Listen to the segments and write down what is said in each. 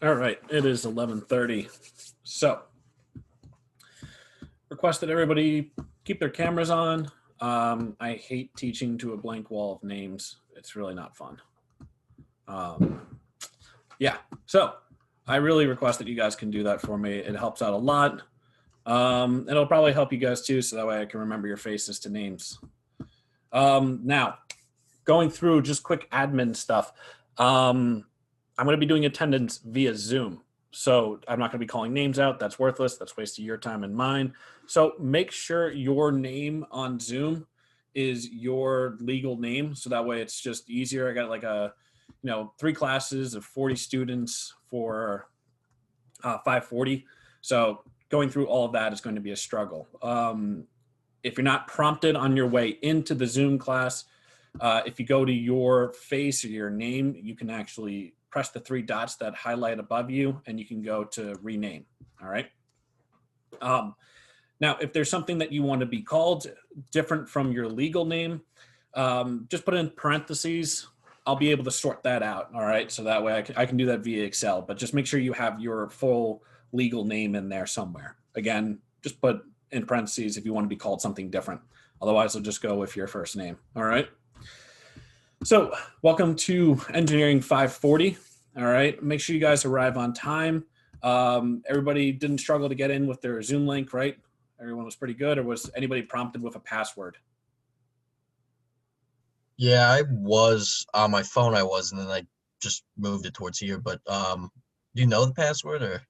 All right, it is 11:30. So, request that everybody keep their cameras on. I hate teaching to a blank wall of names. It's really not fun. Yeah, so I really request that you guys can do that for me. It helps out a lot. It'll probably help you guys too, so that way I can remember your faces to names. Now, going through just quick admin stuff. I'm going to be doing attendance via Zoom. So I'm not going to be calling names out. That's worthless. That's wasting your time and mine. So make sure your name on Zoom is your legal name. So that way it's just easier. I got like 3 classes of 40 students for 540. So going through all of that is going to be a struggle. If you're not prompted on your way into the Zoom class, if you go to your face or your name, you can actually press the 3 dots that highlight above you and you can go to rename. All right. Now, if there's something that you want to be called different from your legal name, just put in parentheses. I'll be able to sort that out. All right. So that way I can do that via Excel, but just make sure you have your full legal name in there somewhere. Again, just put in parentheses if you want to be called something different. Otherwise, I'll just go with your first name. All right. So welcome to Engineering 540. All right. Make sure you guys arrive on time. Everybody didn't struggle to get in with their Zoom link, right? Everyone was pretty good, or was anybody prompted with a password? Yeah, I was on my phone. I was, and then I just moved it towards here. But do you know the password or?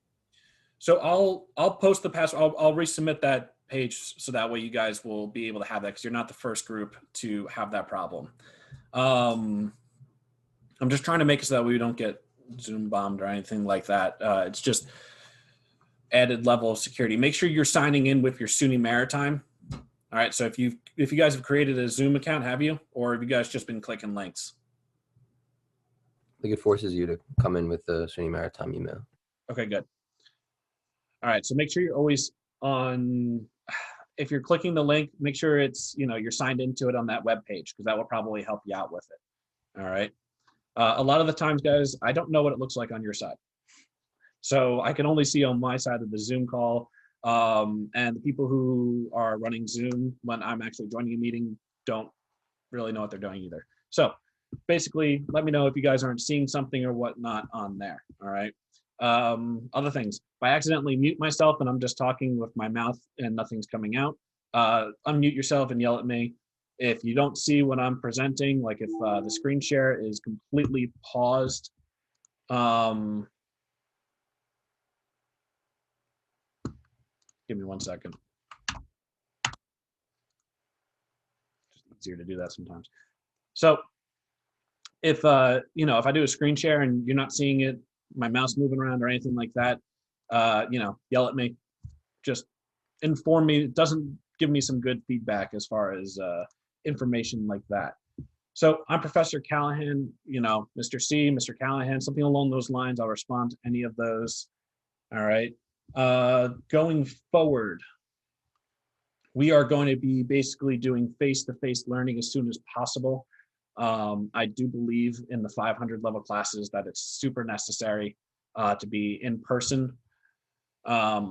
So I'll post the password. I'll resubmit that page so that way you guys will be able to have that because you're not the first group to have that problem. I'm just trying to make it so that we don't get Zoom bombed or anything like that. It's just added level of security. Make sure you're signing in with your SUNY Maritime. All right. So if you guys have created a Zoom account, have you, or have you guys just been clicking links? I think it forces you to come in with the SUNY Maritime email. Okay, good. All right. So make sure you're always on. If you're clicking the link, make sure it's you're signed into it on that web page because that will probably help you out with it. All right. A lot of the times, guys, I don't know what it looks like on your side. So I can only see on my side of the Zoom call. And the people who are running Zoom when I'm actually joining a meeting don't really know what they're doing either. So basically, let me know if you guys aren't seeing something or whatnot on there. All right. Other things, if I accidentally mute myself and I'm just talking with my mouth and nothing's coming out, unmute yourself and yell at me. If you don't see what I'm presenting, like if the screen share is completely paused, give me 1 second. Just easier to do that sometimes. So if if I do a screen share and you're not seeing it, my mouse moving around or anything like that, yell at me. Just inform me. It doesn't give me some good feedback as far as information like that. So I'm Professor Callahan, Mr. C, Mr. Callahan, something along those lines. I'll respond to any of those. All right. Going forward, we are going to be basically doing face-to-face learning as soon as possible. I do believe in the 500 level classes that it's super necessary to be in person. A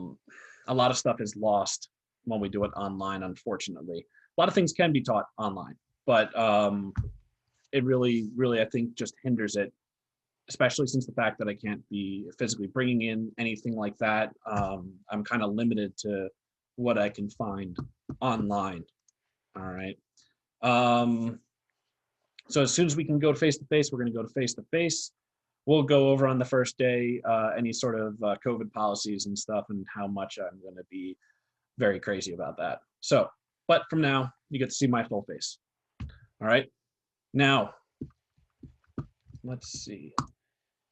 lot of stuff is lost when we do it online, unfortunately. A lot of things can be taught online, but it really, I think, just hinders it, especially since the fact that I can't be physically bringing in anything like that. I'm kind of limited to what I can find online. All right. So as soon as we can go face to face, we're going to go to face to face. We'll go over on the first day any sort of COVID policies and stuff and how much I'm going to be very crazy about that. So, but from now, you get to see my full face. All right. Now, let's see.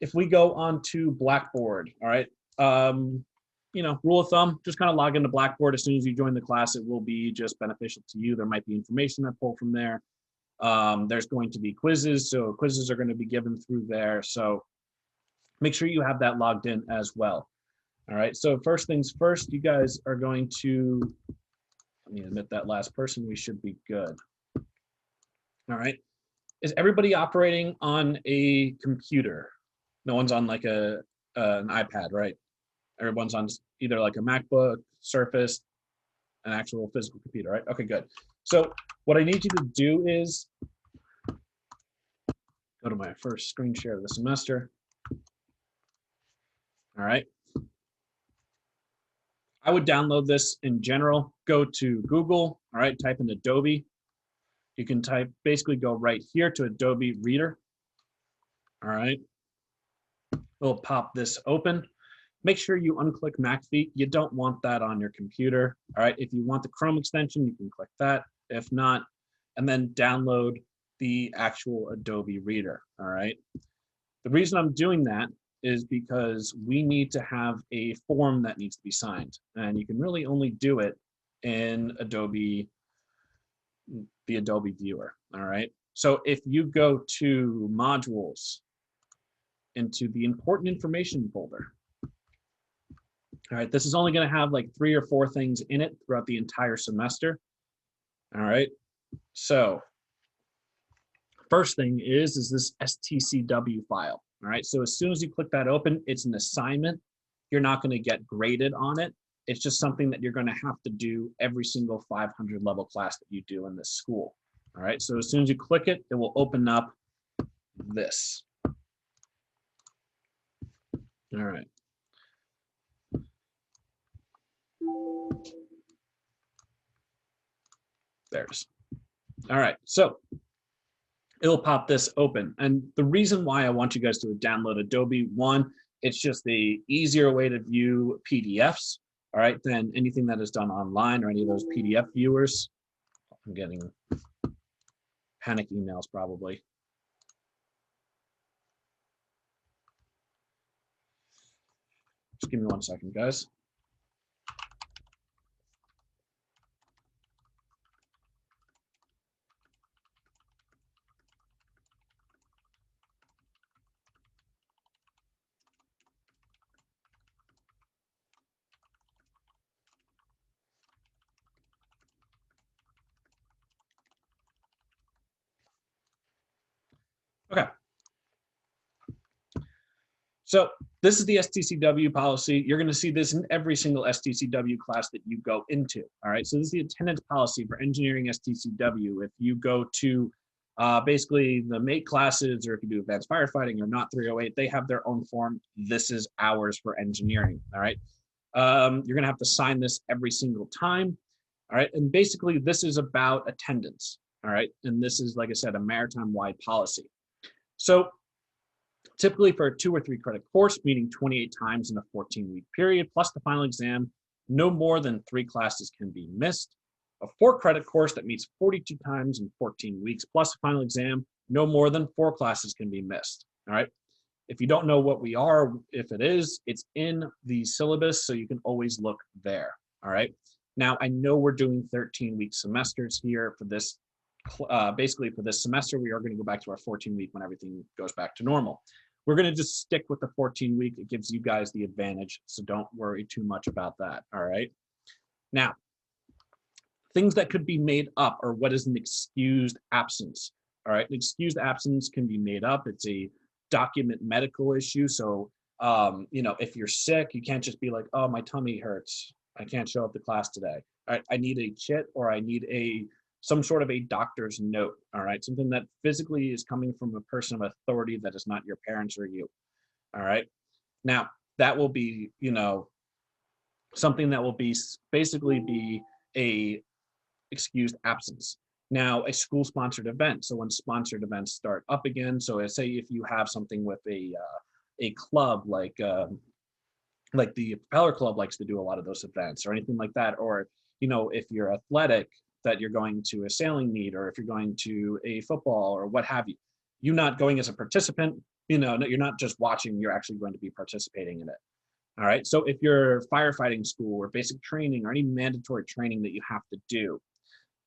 If we go on to Blackboard, all right, rule of thumb, just kind of log into Blackboard as soon as you join the class. It will be just beneficial to you. There might be information I pull from there. There's going to be quizzes, so quizzes are going to be given through there. So make sure you have that logged in as well. All right, so first things first, you guys are going to, let me admit that last person, we should be good. All right, is everybody operating on a computer? No one's on like a an iPad, right? Everyone's on either like a MacBook, Surface, an actual physical computer, right? Okay, good. So what I need you to do is go to my first screen share of the semester. All right. I would download this in general. Go to Google, all right, type in Adobe. You can basically go right here to Adobe Reader. All right. We'll pop this open. Make sure you unclick McAfee. You don't want that on your computer. All right. If you want the Chrome extension, you can click that. If not, and then download the actual Adobe Reader. All right. The reason I'm doing that is because we need to have a form that needs to be signed. And you can really only do it in Adobe, the Adobe Viewer. All right. So if you go to Modules, into the Important Information folder. All right, this is only going to have like 3 or 4 things in it throughout the entire semester. All right, so first thing is this STCW file. All right, so as soon as you click that open, it's an assignment. You're not going to get graded on it. It's just something that you're going to have to do every single 500 level class that you do in this school. All right, so as soon as you click it, it will open up this. All right. There's. All right, so it'll pop this open. And the reason why I want you guys to download Adobe, one, it's just the easier way to view PDFs, all right, than anything that is done online or any of those PDF viewers. I'm getting panic emails probably. Just give me 1 second, guys. Okay. So this is the STCW policy. You're going to see this in every single STCW class that you go into. All right. So this is the attendance policy for engineering STCW. If you go to basically the MATE classes, or if you do advanced firefighting or not 308, they have their own form. This is ours for engineering. All right. You're going to have to sign this every single time. All right. And basically this is about attendance. All right. And this is, like I said, a maritime wide policy. So typically for a 2 or 3 credit course, meaning 28 times in a 14-week period, plus the final exam, no more than 3 classes can be missed. A 4 credit course that meets 42 times in 14 weeks, plus the final exam, no more than 4 classes can be missed. All right. If you don't know what we are, if it is, it's in the syllabus, so you can always look there. All right. Now, I know we're doing 13-week semesters here for this. Basically, for this semester, we are going to go back to our 14-week when everything goes back to normal. We're going to just stick with the 14-week. It gives you guys the advantage, so don't worry too much about that. All right. Now, things that could be made up, or what is an excused absence. All right. An excused absence can be made up. It's a document medical issue. So, you know, if you're sick, you can't just be like, oh, my tummy hurts, I can't show up to class today. All right. I need a chit, or I need some sort of a doctor's note. All right. Something that physically is coming from a person of authority that is not your parents or you. All right. Now, that will be, you know, something that will be basically be a excused absence. Now, a school-sponsored event. So when sponsored events start up again, so say if you have something with a club like the Propeller Club likes to do a lot of those events, or anything like that, or you know, if you're athletic, that you're going to a sailing meet, or if you're going to a football or what have you, you're not going as a participant. You know, you're not just watching. You're actually going to be participating in it. All right. So if you're firefighting school or basic training or any mandatory training that you have to do,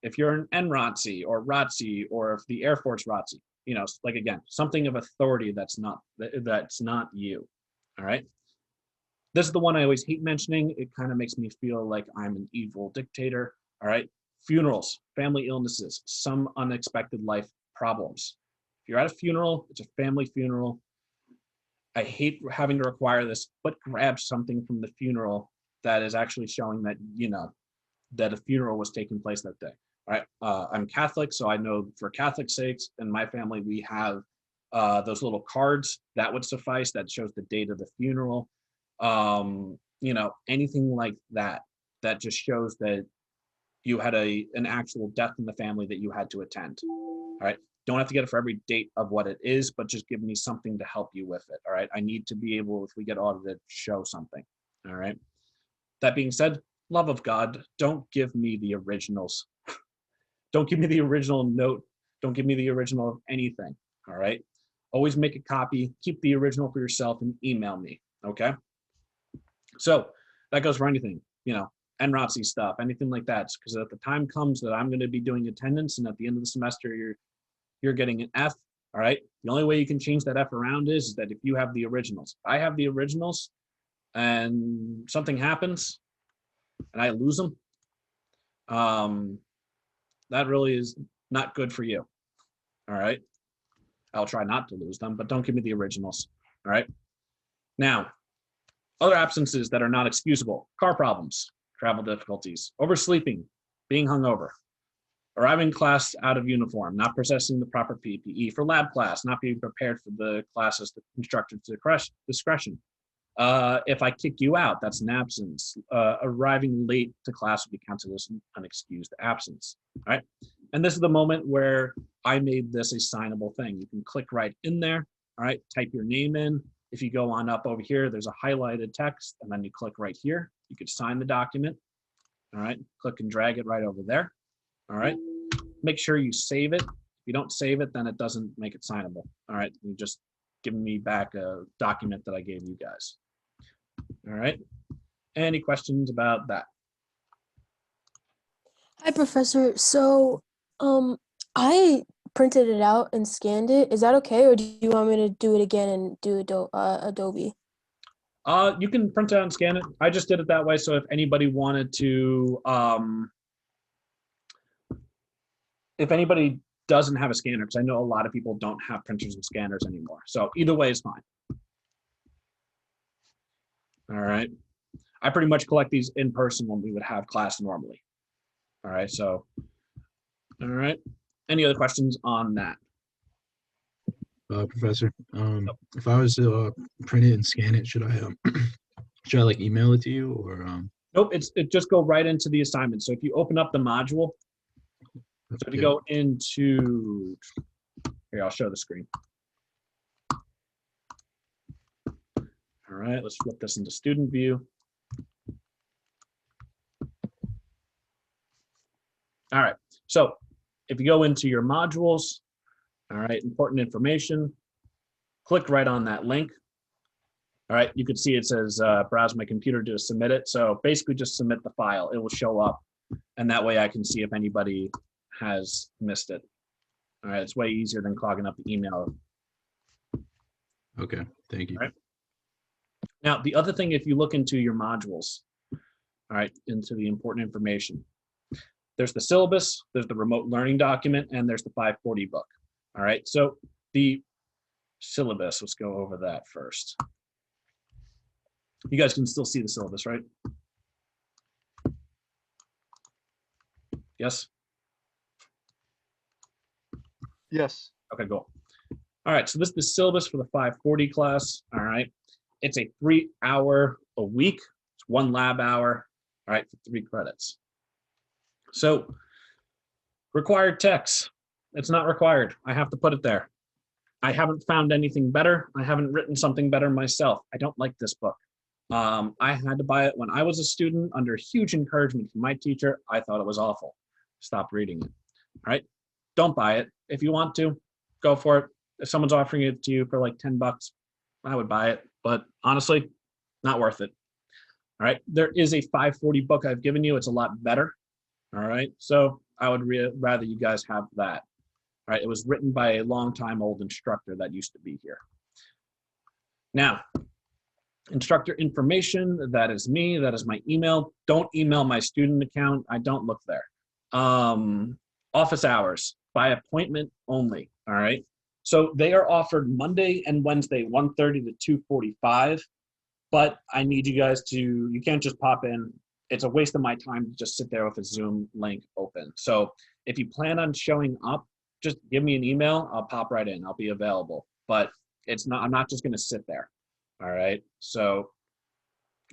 if you're an NROTC or ROTC, or if the Air Force ROTC, you know, like again, something of authority that's not you. All right. This is the one I always hate mentioning. It kind of makes me feel like I'm an evil dictator. All right. Funerals, family illnesses, some unexpected life problems. If you're at a funeral, it's a family funeral. I hate having to require this, but grab something from the funeral that is actually showing that, that a funeral was taking place that day. All right. I'm Catholic, so I know for Catholic sakes in my family, we have those little cards that would suffice that shows the date of the funeral. Anything like that, that just shows that you had an actual death in the family that you had to attend. All right. Don't have to get it for every date of what it is, but just give me something to help you with it. All right. I need to be able, if we get audited, show something. All right. That being said, love of God, don't give me the originals. Don't give me the original note. Don't give me the original of anything. All right. Always make a copy, keep the original for yourself, and email me. Okay. So that goes for anything, NROTC stuff, anything like that. Because at the time comes that I'm going to be doing attendance, and at the end of the semester, you're getting an F. All right. The only way you can change that F around is that if you have the originals. I have the originals, and something happens, and I lose them. That really is not good for you. All right. I'll try not to lose them, but don't give me the originals. All right. Now, other absences that are not excusable: car problems, travel difficulties, oversleeping, being hungover, arriving class out of uniform, not possessing the proper PPE for lab class, not being prepared for the classes, the instructor's discretion. If I kick you out, that's an absence. Arriving late to class will be counted as an unexcused absence. All right. And this is the moment where I made this a signable thing. You can click right in there. All right. Type your name in. If you go on up over here, there's a highlighted text, and then you click right here. You could sign the document. All right. Click and drag it right over there. All right. Make sure you save it. If you don't save it, then it doesn't make it signable. All right. You just give me back a document that I gave you guys. All right. Any questions about that? Hi, Professor. So, I printed it out and scanned it. Is that okay, or do you want me to do it again and do Adobe? You can print it out and scan it. I just did it that way. So if anybody wanted to, if anybody doesn't have a scanner, because I know a lot of people don't have printers and scanners anymore. So either way is fine. All right. I pretty much collect these in person when we would have class normally. All right. So, all right. Any other questions on that? Professor, if I was to print it and scan it, should I like email it to you or? Nope. It just go right into the assignment. So if you open up the module, so if you go into here, I'll show the screen. All right, let's flip this into student view. All right, so if you go into your modules, all right, important information, click right on that link. All right, you can see it says browse my computer to submit it. So basically just submit the file, it will show up, and that way I can see if anybody has missed it. All right, it's way easier than clogging up the email. Okay, thank you. All right. Now, the other thing, if you look into your modules, all right, into the important information, there's the syllabus, there's the remote learning document, and there's the 540 book. All right, so the syllabus, let's go over that first. You guys can still see the syllabus, right? Yes? Yes. Okay, cool. All right, so this is the syllabus for the 540 class. All right, it's a 3 hour a week. It's 1 lab hour, all right, for 3 credits. So required text, it's not required. I have to put it there. I haven't found anything better. I haven't written something better myself. I don't like this book. I had to buy it when I was a student under huge encouragement from my teacher. I thought it was awful. Stop reading it. All right, don't buy it. If you want to, go for it. If someone's offering it to you for like 10 bucks, I would buy it, but honestly, not worth it. All right, there is a 540 book I've given you. It's a lot better. All right, so I would rather you guys have that. All right, it was written by a longtime old instructor that used to be here. Now, instructor information, that is me, that is my email. Don't email my student account. I don't look there. Office hours, by appointment only, all right? So they are offered Monday and Wednesday, 1:30 to 2:45. But I need you guys to, you can't just pop in. It's a waste of my time to just sit there with a Zoom link open. So if you plan on showing up, just give me an email. I'll pop right in. I'll be available. But it's not, I'm not just going to sit there. All right. So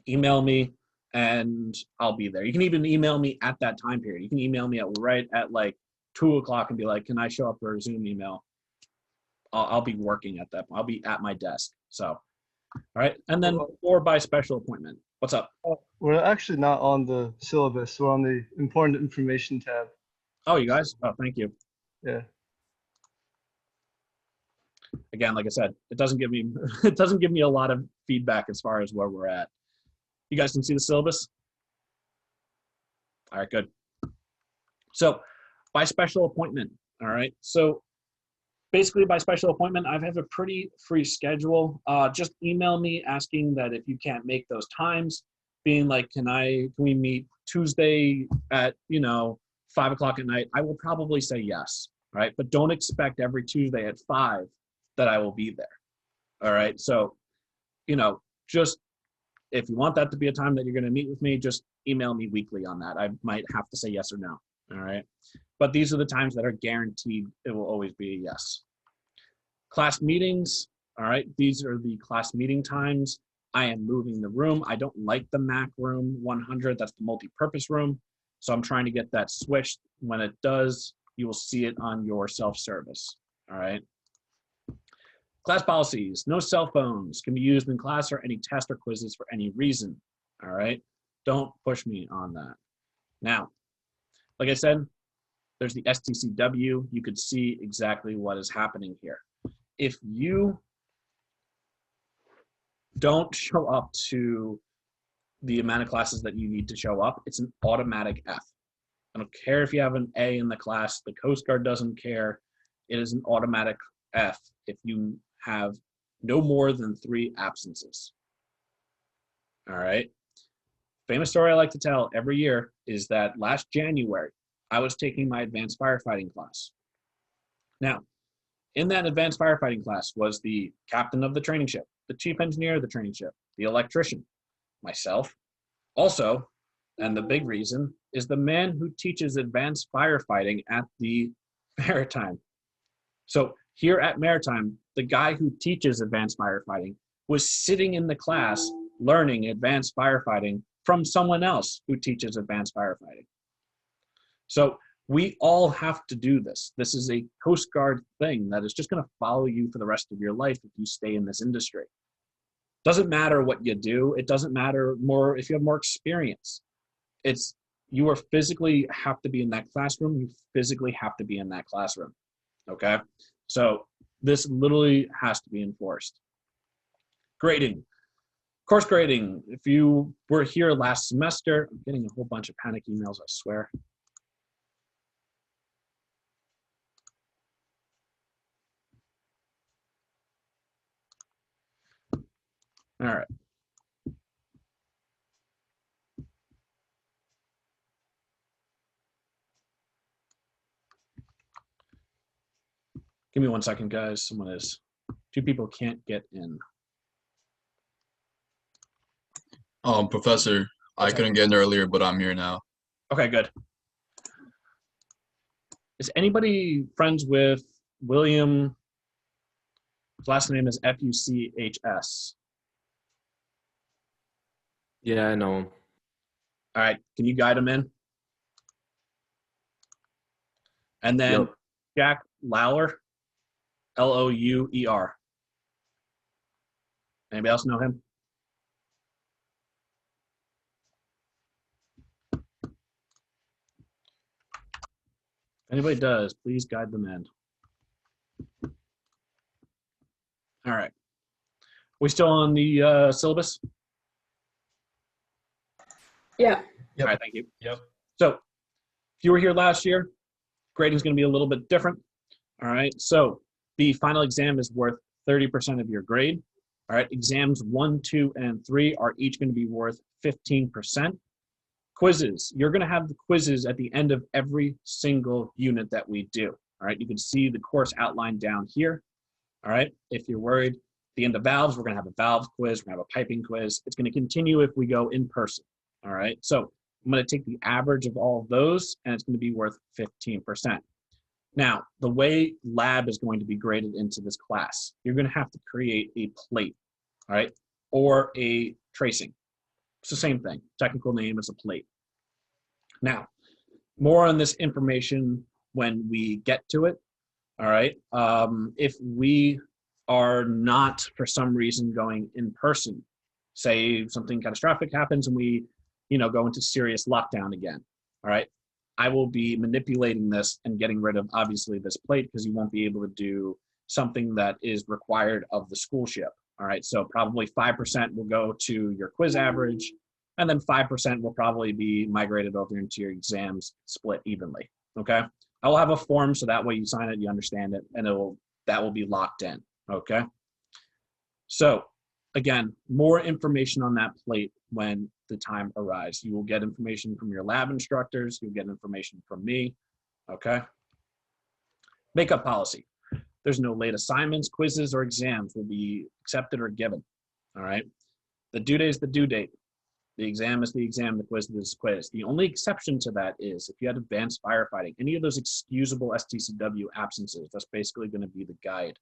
email me and I'll be there. You can even email me at that time period. You can email me right at like 2 o'clock and be like, can I show up for a Zoom email? I'll be working at that. I'll be at my desk. So, all right. And then or by special appointment. What's up? We're actually not on the syllabus. We're on the important information tab. Oh, you guys? Oh, thank you. Yeah. Again, like I said, it doesn't give me a lot of feedback as far as where we're at. You guys can see the syllabus? All right, good. So by special appointment, all right? So basically by special appointment, I have a pretty free schedule. Just email me asking that if you can't make those times, being like, can we meet Tuesday at, 5 o'clock at night? I will probably say yes, right? But don't expect every Tuesday at 5 that I will be there. All right. So, just if you want that to be a time that you're going to meet with me, just email me weekly on that. I might have to say yes or no. All right. But these are the times that are guaranteed. It will always be a yes. Class meetings. All right. These are the class meeting times. I am moving the room. I don't like the Mac room 100. That's the multi-purpose room. So I'm trying to get that switched. When it does, you will see it on your self-service. All right. Class policies, no cell phones can be used in class or any test or quizzes for any reason. All right. Don't push me on that. Now, like I said, there's the STCW. You could see exactly what is happening here. If you don't show up to the amount of classes that you need to show up, it's an automatic F. I don't care if you have an A in the class. The Coast Guard doesn't care. It is an automatic F if you have no more than 3 absences. All right. Famous story I like to tell every year is that last January, I was taking my advanced firefighting class. Now, in that advanced firefighting class was the captain of the training ship, the chief engineer of the training ship, the electrician, myself. Also, and the big reason, is the man who teaches advanced firefighting at the Maritime. So here at Maritime, the guy who teaches advanced firefighting was sitting in the class learning advanced firefighting from someone else who teaches advanced firefighting. So we all have to do this. This is a Coast Guard thing that is just going to follow you for the rest of your life if you stay in this industry. Doesn't matter what you do. It doesn't matter more if you have more experience. You are physically have to be in that classroom. You physically have to be in that classroom. Okay? So this literally has to be enforced. Grading. Course grading. If you were here last semester, I'm getting a whole bunch of panic emails, I swear. All right. Give me 1 second, guys. Two people can't get in. Professor, I couldn't get in earlier, but I'm here now. Okay, good. Is anybody friends with William? His last name is Fuchs. Yeah, I know him. All right, can you guide him in? And then Yep. Jack Lauer, Louer. Anybody else know him? If anybody does, please guide them in. All right. We still on the syllabus? Yeah. All right, thank you. Yep. So if you were here last year, grading is going to be a little bit different. All right. So the final exam is worth 30% of your grade. All right. Exams 1, 2, and 3 are each going to be worth 15%. Quizzes. You're going to have the quizzes at the end of every single unit that we do. All right. You can see the course outline down here. All right. If you're worried, at the end of valves, we're going to have a valve quiz. We're going to have a piping quiz. It's going to continue if we go in person. All right. So I'm going to take the average of all of those, and it's going to be worth 15%. Now, the way lab is going to be graded into this class, you're going to have to create a plate, all right, or a tracing. It's the same thing. Technical name is a plate. Now, more on this information when we get to it, all right? If we are not, for some reason, going in person, say something catastrophic happens and we, go into serious lockdown again, all right? I will be manipulating this and getting rid of, obviously, this plate because you won't be able to do something that is required of the school ship. All right, so probably 5% will go to your quiz average, and then 5% will probably be migrated over into your exams split evenly, okay? I will have a form so that way you sign it, you understand it, and that will be locked in, okay? So, again, more information on that plate when the time arrives. You will get information from your lab instructors. You'll get information from me, okay? Makeup policy. There's no late assignments, quizzes, or exams will be accepted or given, all right? The due date is the due date. The exam is the exam, the quiz is the quiz. The only exception to that is if you had advanced firefighting, any of those excusable STCW absences, that's basically gonna be the guide,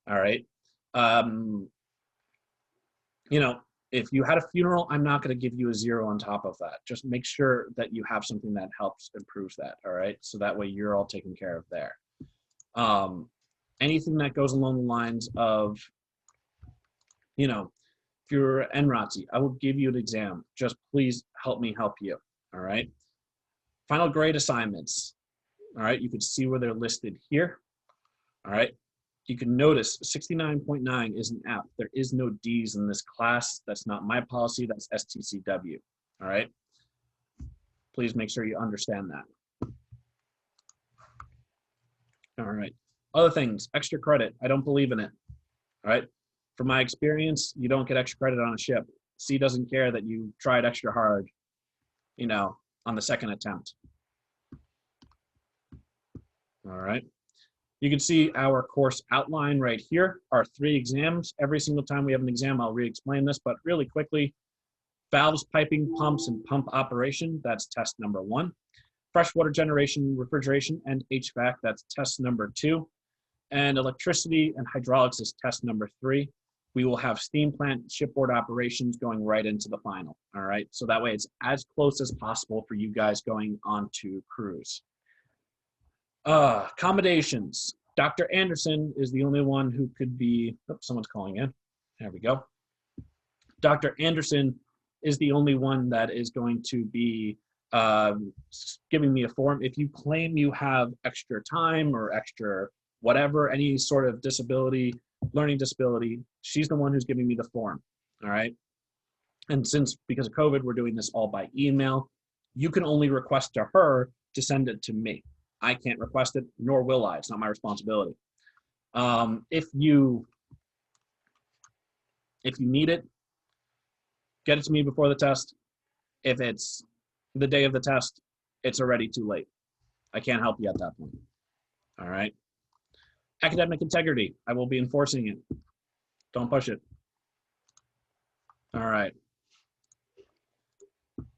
all right? If you had a funeral, I'm not going to give you a 0 on top of that. Just make sure that you have something that helps improve that, all right? So that way you're all taken care of there. Anything that goes along the lines of, if you're NROTC, I will give you an exam. Just please help me help you, all right? Final grade assignments, all right? You can see where they're listed here, all right? You can notice 69.9 is an F. There is no D's in this class. That's not my policy. That's STCW. All right. Please make sure you understand that. All right. Other things, extra credit. I don't believe in it. All right. From my experience, you don't get extra credit on a ship. C doesn't care that you tried extra hard, on the second attempt. All right. You can see our course outline right here, our 3 exams. Every single time we have an exam, I'll re-explain this, but really quickly, valves, piping, pumps, and pump operation, that's test number 1. Freshwater generation, refrigeration, and HVAC, that's test number 2. And electricity and hydraulics is test number 3. We will have steam plant, shipboard operations going right into the final, all right? So that way it's as close as possible for you guys going on to cruise. Accommodations. Dr. Anderson is the only one who could be, someone's calling in. There we go. Dr. Anderson is the only one that is going to be giving me a form. If you claim you have extra time or extra whatever, any sort of disability, learning disability, she's the one who's giving me the form, all right? And because of COVID, we're doing this all by email, you can only request to her to send it to me. I can't request it, nor will I. It's not my responsibility. If you need it, get it to me before the test. If it's the day of the test, it's already too late. I can't help you at that point. All right. Academic integrity. I will be enforcing it. Don't push it. All right.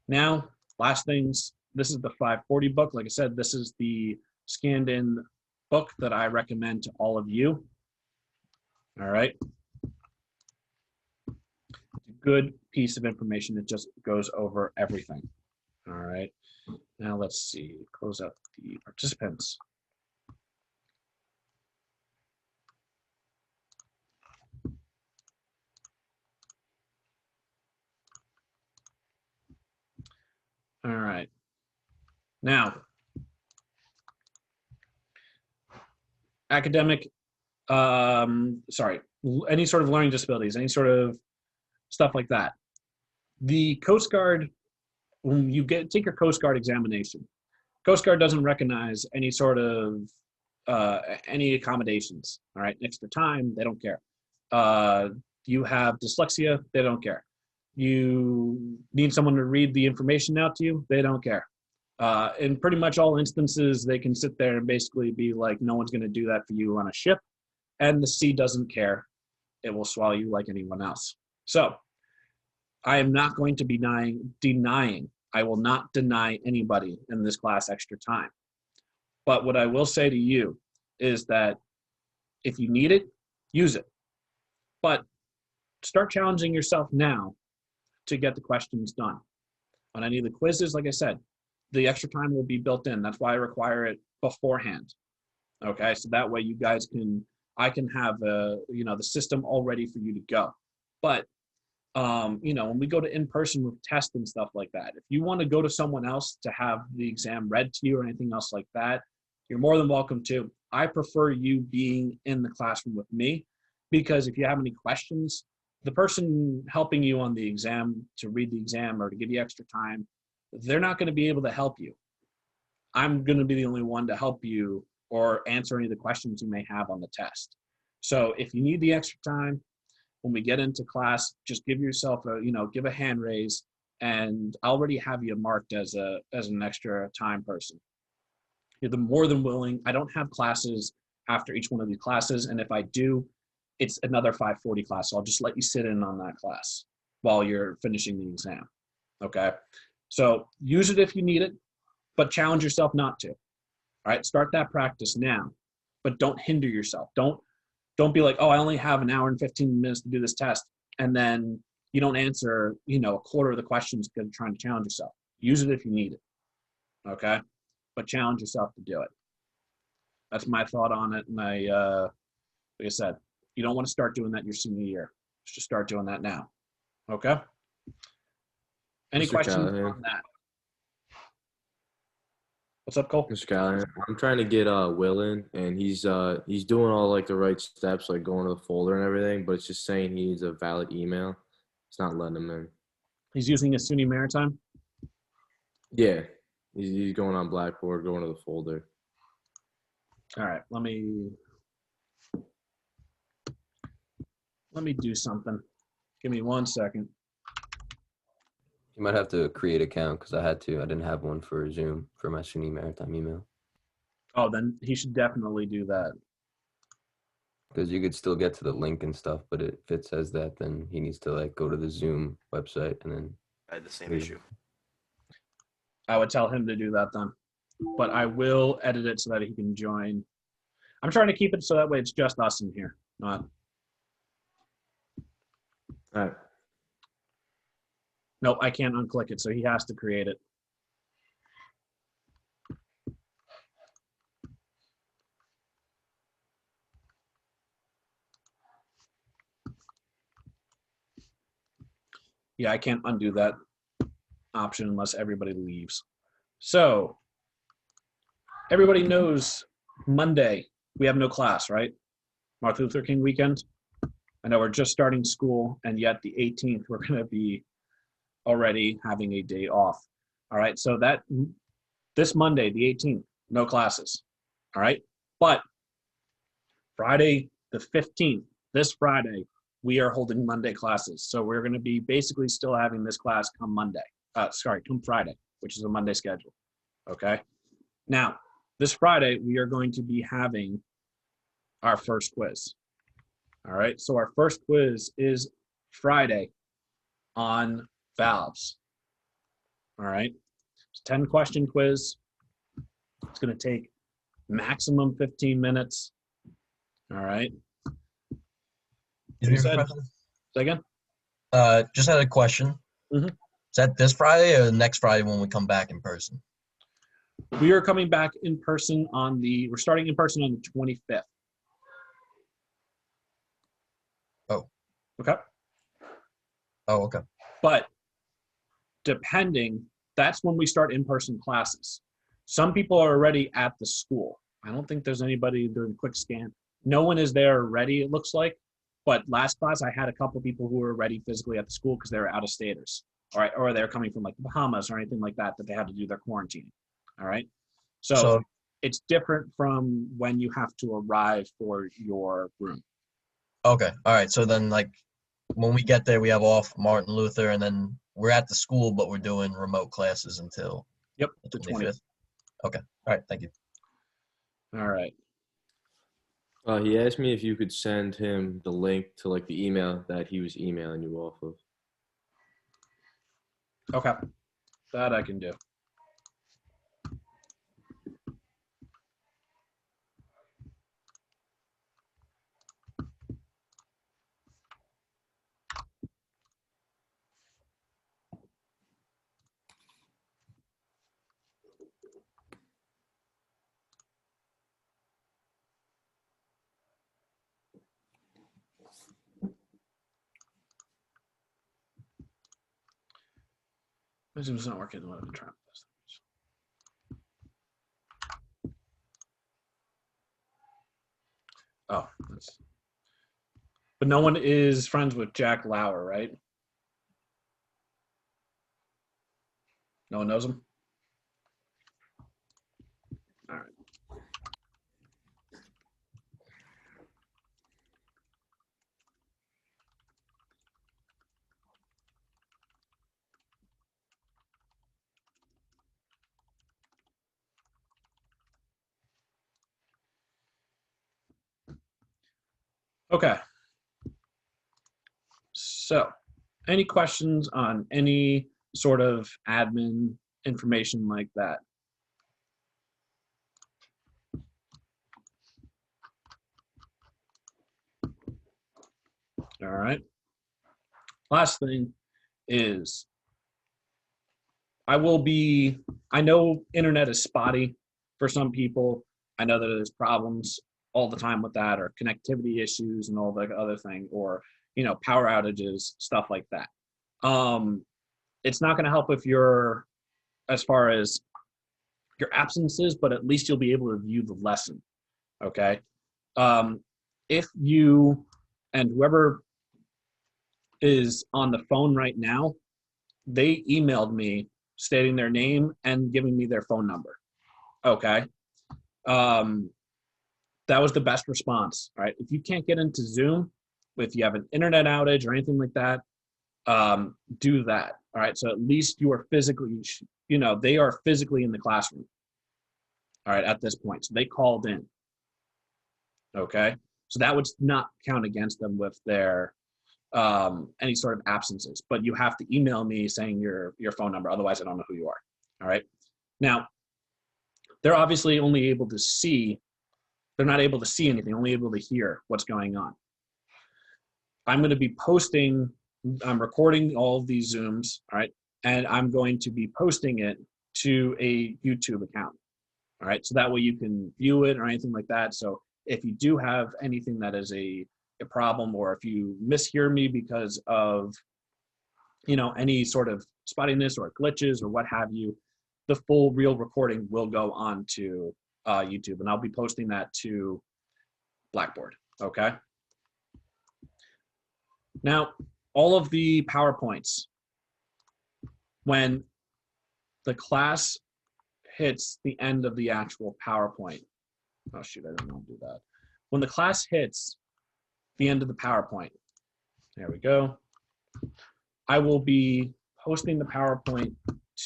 Now, last things. This is the 540 book. Like I said, this is the scanned in book that I recommend to all of you. All right. It's a good piece of information. It just goes over everything. All right. Now let's see, close out the participants. All right. Now, academic, any sort of learning disabilities, any sort of stuff like that. The Coast Guard, when you take your Coast Guard examination, Coast Guard doesn't recognize any sort of, any accommodations, all right? Extra time, they don't care. You have dyslexia, they don't care. You need someone to read the information out to you, they don't care. In pretty much all instances, they can sit there and basically be like, no one's going to do that for you on a ship. and the C doesn't care. It will swallow you like anyone else. So I am not going to be denying. I will not deny anybody in this class extra time. But what I will say to you is that if you need it, use it. But start challenging yourself now to get the questions done. On any of the quizzes, like I said, the extra time will be built in. That's why I require it beforehand. Okay, so that way you guys I can have the system all ready for you to go. But when we go to in-person with tests and stuff like that, if you want to go to someone else to have the exam read to you or anything else like that, you're more than welcome to. I prefer you being in the classroom with me, because if you have any questions, the person helping you on the exam to read the exam or to give you extra time, they're not going to be able to help you. I'm going to be the only one to help you or answer any of the questions you may have on the test. So if you need the extra time, when we get into class, just give yourself give a hand raise, and I'll already have you marked as an extra time person. You're the more than willing. I don't have classes after each one of these classes, and if I do, it's another 5:40 class. So I'll just let you sit in on that class while you're finishing the exam. Okay? So use it if you need it, but challenge yourself not to. All right? Start that practice now, but don't hinder yourself. Don't be like, oh, I only have an hour and 15 minutes to do this test, and then you don't answer, a quarter of the questions because you're trying to challenge yourself. Use it if you need it. Okay? But challenge yourself to do it. That's my thought on it. And like I said, you don't want to start doing that your senior year. Just start doing that now. Okay? Any Mr. questions Callahan. on that? What's up, Cole? Mr. Callahan, I'm trying to get Will in, and he's doing all like the right steps, like going to the folder and everything, but it's just saying he needs a valid email. It's not letting him in. He's using a SUNY Maritime? Yeah, he's going on Blackboard, going to the folder. All right, let me do something. Give me 1 second. You might have to create an account because I didn't have one for Zoom for my SUNY Maritime email. Oh, then he should definitely do that. Because you could still get to the link and stuff, but if it says that, then he needs to like go to the Zoom website and then. I had the same read it. issue. I would tell him to do that then. But I will edit it so that he can join. I'm trying to keep it so that way it's just us in here, not. All right. Nope, I can't unclick it, so he has to create it. Yeah, I can't undo that option unless everybody leaves. So, everybody knows Monday we have no class, right? Martin Luther King weekend. I know we're just starting school, and yet the 18th we're going to be already having a day off. All right, so this Monday, the 18th, no classes. All right, but Friday the 15th, this Friday, we are holding Monday classes. So we're going to be basically still having this class come Friday, which is a Monday schedule. Okay, now this Friday we are going to be having our first quiz. All right, so our first quiz is Friday on valves. All right, it's a 10-question quiz. It's going to take maximum 15 minutes. All right. Excuse me, said- Professor? Say again? Just had a question. Mhm. Is that this Friday or next Friday when we come back in person? We are coming back in person we're starting in person on the 25th. Oh. Okay. Oh, okay. But that's when we start in-person classes. Some people are already at the school. I don't think there's anybody doing a quick scan. No one is there already, it looks like. But last class, I had a couple people who were already physically at the school because they were out-of-staters. All right, or they're coming from like the Bahamas or anything like that they had to do their quarantine. All right. So it's different from when you have to arrive for your room. Okay. All right. So then, like, when we get there, we have off Martin Luther, and then we're at the school, but we're doing remote classes until Yep, the the 25th. Okay. All right. Thank you. All right. He asked me if you could send him the link to like the email that he was emailing you off of. Okay, that I can do. My Zoom's not working. Let me try this. Oh, that's. But no one is friends with Jack Lauer, right? No one knows him? All right. Okay. So, any questions on any sort of admin information like that? All right. Last thing is I know internet is spotty for some people. I know that there's problems all the time with that, or connectivity issues and all the other thing, or, power outages, stuff like that. It's not going to help if you're, as far as your absences, but at least you'll be able to view the lesson. Okay. If you and whoever is on the phone right now, they emailed me stating their name and giving me their phone number. Okay. That was the best response, right? If you can't get into Zoom, if you have an internet outage or anything like that, do that. All right. So at least you are physically, they are physically in the classroom. All right. At this point. So they called in. Okay. So that would not count against them with their, any sort of absences, but you have to email me saying your phone number. Otherwise, I don't know who you are. All right. Now, they're obviously only able to see, they're not able to see anything, only able to hear what's going on. I'm going to be posting, I'm recording all of these Zooms, all right, and I'm going to be posting it to a YouTube account. All right. So that way you can view it or anything like that. So if you do have anything that is a problem, or if you mishear me because of, any sort of spottiness or glitches or what have you, the full real recording will go on to YouTube, and I'll be posting that to Blackboard. Okay. Now, all of the PowerPoints, when the class hits the end of the actual PowerPoint, oh shoot, I didn't want to do that. When the class hits the end of the PowerPoint, there we go, I will be posting the PowerPoint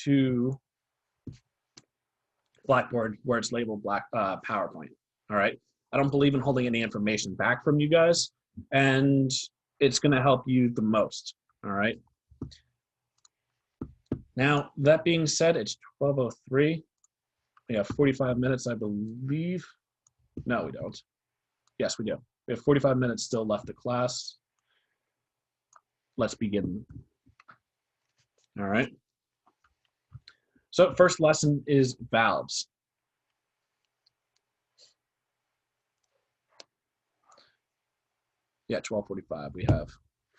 to Blackboard where it's labeled PowerPoint. All right. I don't believe in holding any information back from you guys, and it's going to help you the most. All right. Now, that being said, it's 12:03. We have 45 minutes, I believe. No, we don't. Yes, we do. We have 45 minutes still left of class. Let's begin. All right. So first lesson is valves. Yeah, 12:45. We have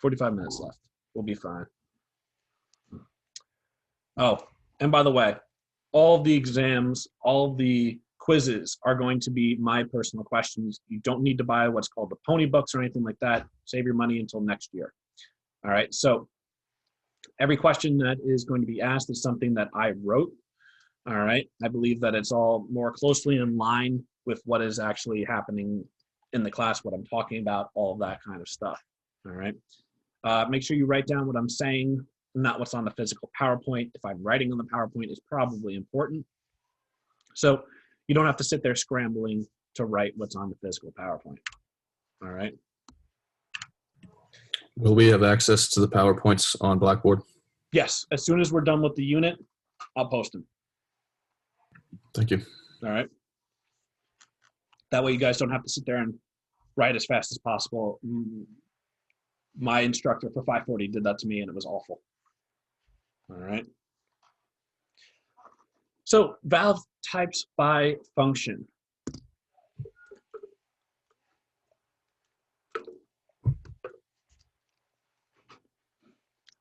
45 minutes left. We'll be fine. Oh, and by the way, all of the exams, all of the quizzes are going to be my personal questions. You don't need to buy what's called the pony books or anything like that. Save your money until next year. All right. So every question that is going to be asked is something that I wrote. All right. I believe that it's all more closely in line with what is actually happening in the class, what I'm talking about, all of that kind of stuff. All right. Make sure you write down what I'm saying, not what's on the physical PowerPoint. If I'm writing on the PowerPoint, it's probably important. So you don't have to sit there scrambling to write what's on the physical PowerPoint. All right. Will we have access to the PowerPoints on Blackboard? Yes, as soon as we're done with the unit, I'll post them. Thank you. All right. That way you guys don't have to sit there and write as fast as possible. My instructor for 540 did that to me and it was awful. All right. So valve types by function.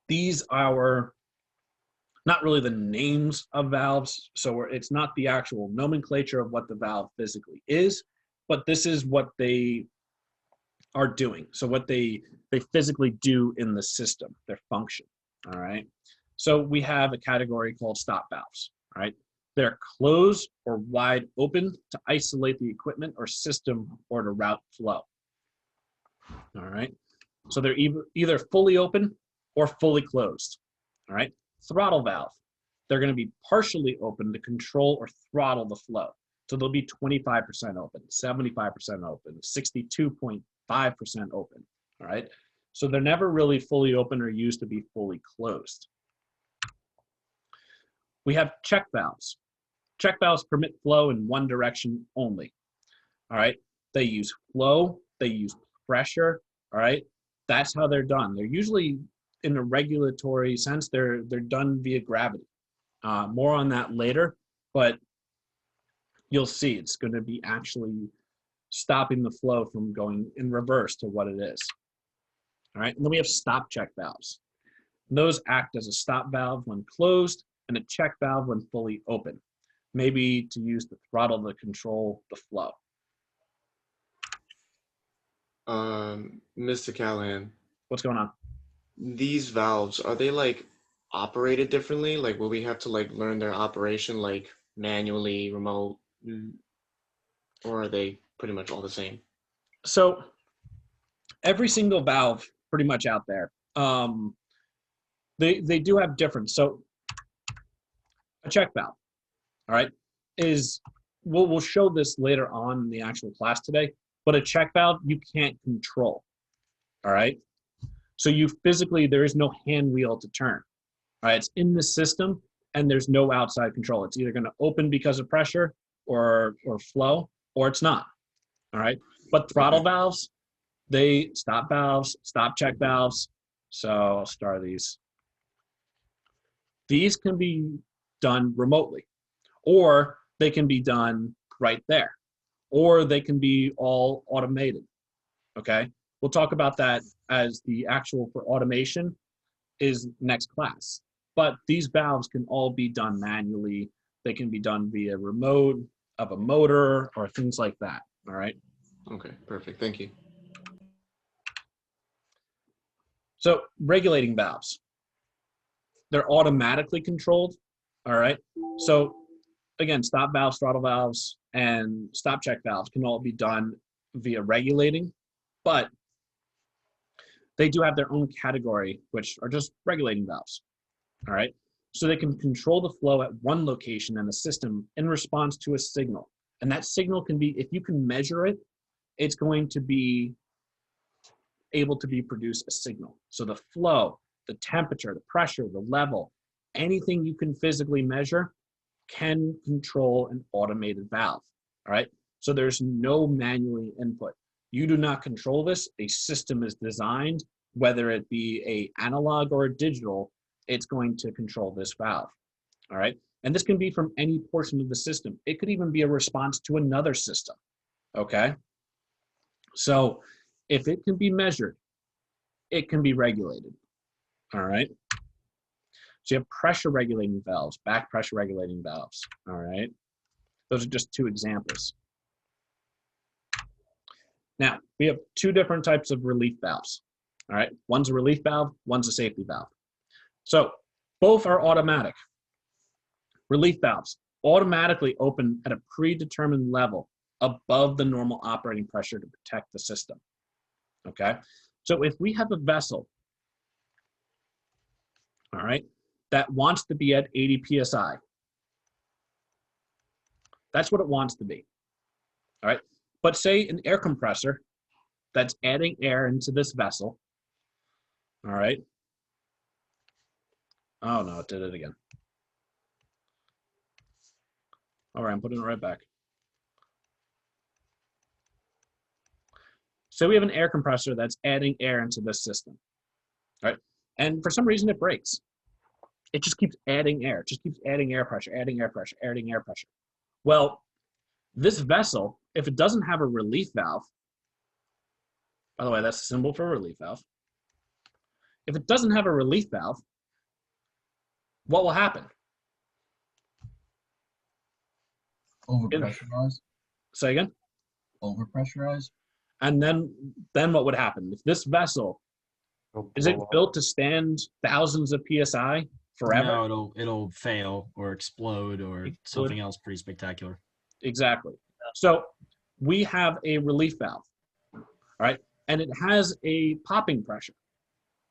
These are not really the names of valves, so it's not the actual nomenclature of what the valve physically is, but this is what they are doing. So what they physically do in the system, their function, all right? So we have a category called stop valves, all right? They're closed or wide open to isolate the equipment or system or to route flow, all right? So they're either fully open or fully closed, all right? Throttle valve, they're gonna be partially open to control or throttle the flow. So they'll be 25% open, 75% open, 62.5% open, all right? So they're never really fully open or used to be fully closed. We have check valves. Check valves permit flow in one direction only, all right? They use flow, they use pressure, all right? That's how they're done. They're usually, in a regulatory sense, they're done via gravity. More on that later, but you'll see it's going to be actually stopping the flow from going in reverse to what it is. All right, and then we have stop check valves. Those act as a stop valve when closed and a check valve when fully open, maybe to use the throttle to control the flow. Mr. Callahan, What's going on? these valves, are they like operated differently? Like, will we have to like learn their operation like manually, remote, or are they pretty much all the same? So every single valve pretty much out there, they do have difference. So a check valve, all right, is, we'll show this later on in the actual class today, but a check valve you can't control, all right? So you physically, there is no hand wheel to turn, all right? It's in the system and there's no outside control. It's either gonna open because of pressure or flow, or it's not, all right? But throttle valves, they stop valves, stop check valves. So I'll star these. These can be done remotely, or they can be done right there, or they can be all automated, okay? We'll talk about that as the actual for automation is next class. But these valves can all be done manually. They can be done via remote of a motor or things like that, all right? Okay, perfect. Thank you. So regulating valves, they're automatically controlled, all right? So again, stop valves, throttle valves, and stop check valves can all be done via regulating, but they do have their own category, which are just regulating valves, all right? So they can control the flow at one location in the system in response to a signal. And that signal can be, if you can measure it, it's going to be able to be produce a signal. So the flow, the temperature, the pressure, the level, anything you can physically measure can control an automated valve, all right? So there's no manually input. You do not control this. A system is designed, whether it be a analog or a digital, it's going to control this valve, all right? And this can be from any portion of the system. It could even be a response to another system, okay? So if it can be measured, it can be regulated, all right? So you have pressure regulating valves, back pressure regulating valves, all right? Those are just two examples. Now, we have two different types of relief valves, all right? One's a relief valve, one's a safety valve. So both are automatic. Relief valves automatically open at a predetermined level above the normal operating pressure to protect the system, okay? So if we have a vessel, all right, that wants to be at 80 PSI, that's what it wants to be, all right? But say an air compressor that's adding air into this vessel. All right. Oh no, it did it again. All right, I'm putting it right back. So we have an air compressor that's adding air into this system, right? And for some reason it breaks. It just keeps adding air, just keeps adding air pressure, adding air pressure, adding air pressure. Well, this vessel, if it doesn't have a relief valve, by the way, that's a symbol for a relief valve. If it doesn't have a relief valve, what will happen? Overpressurized. Say again? Overpressurized. And then what would happen? If this vessel, is it built to stand thousands of PSI forever? No, it'll fail or explode or something else pretty spectacular. Exactly. So we have a relief valve, all right? And it has a popping pressure,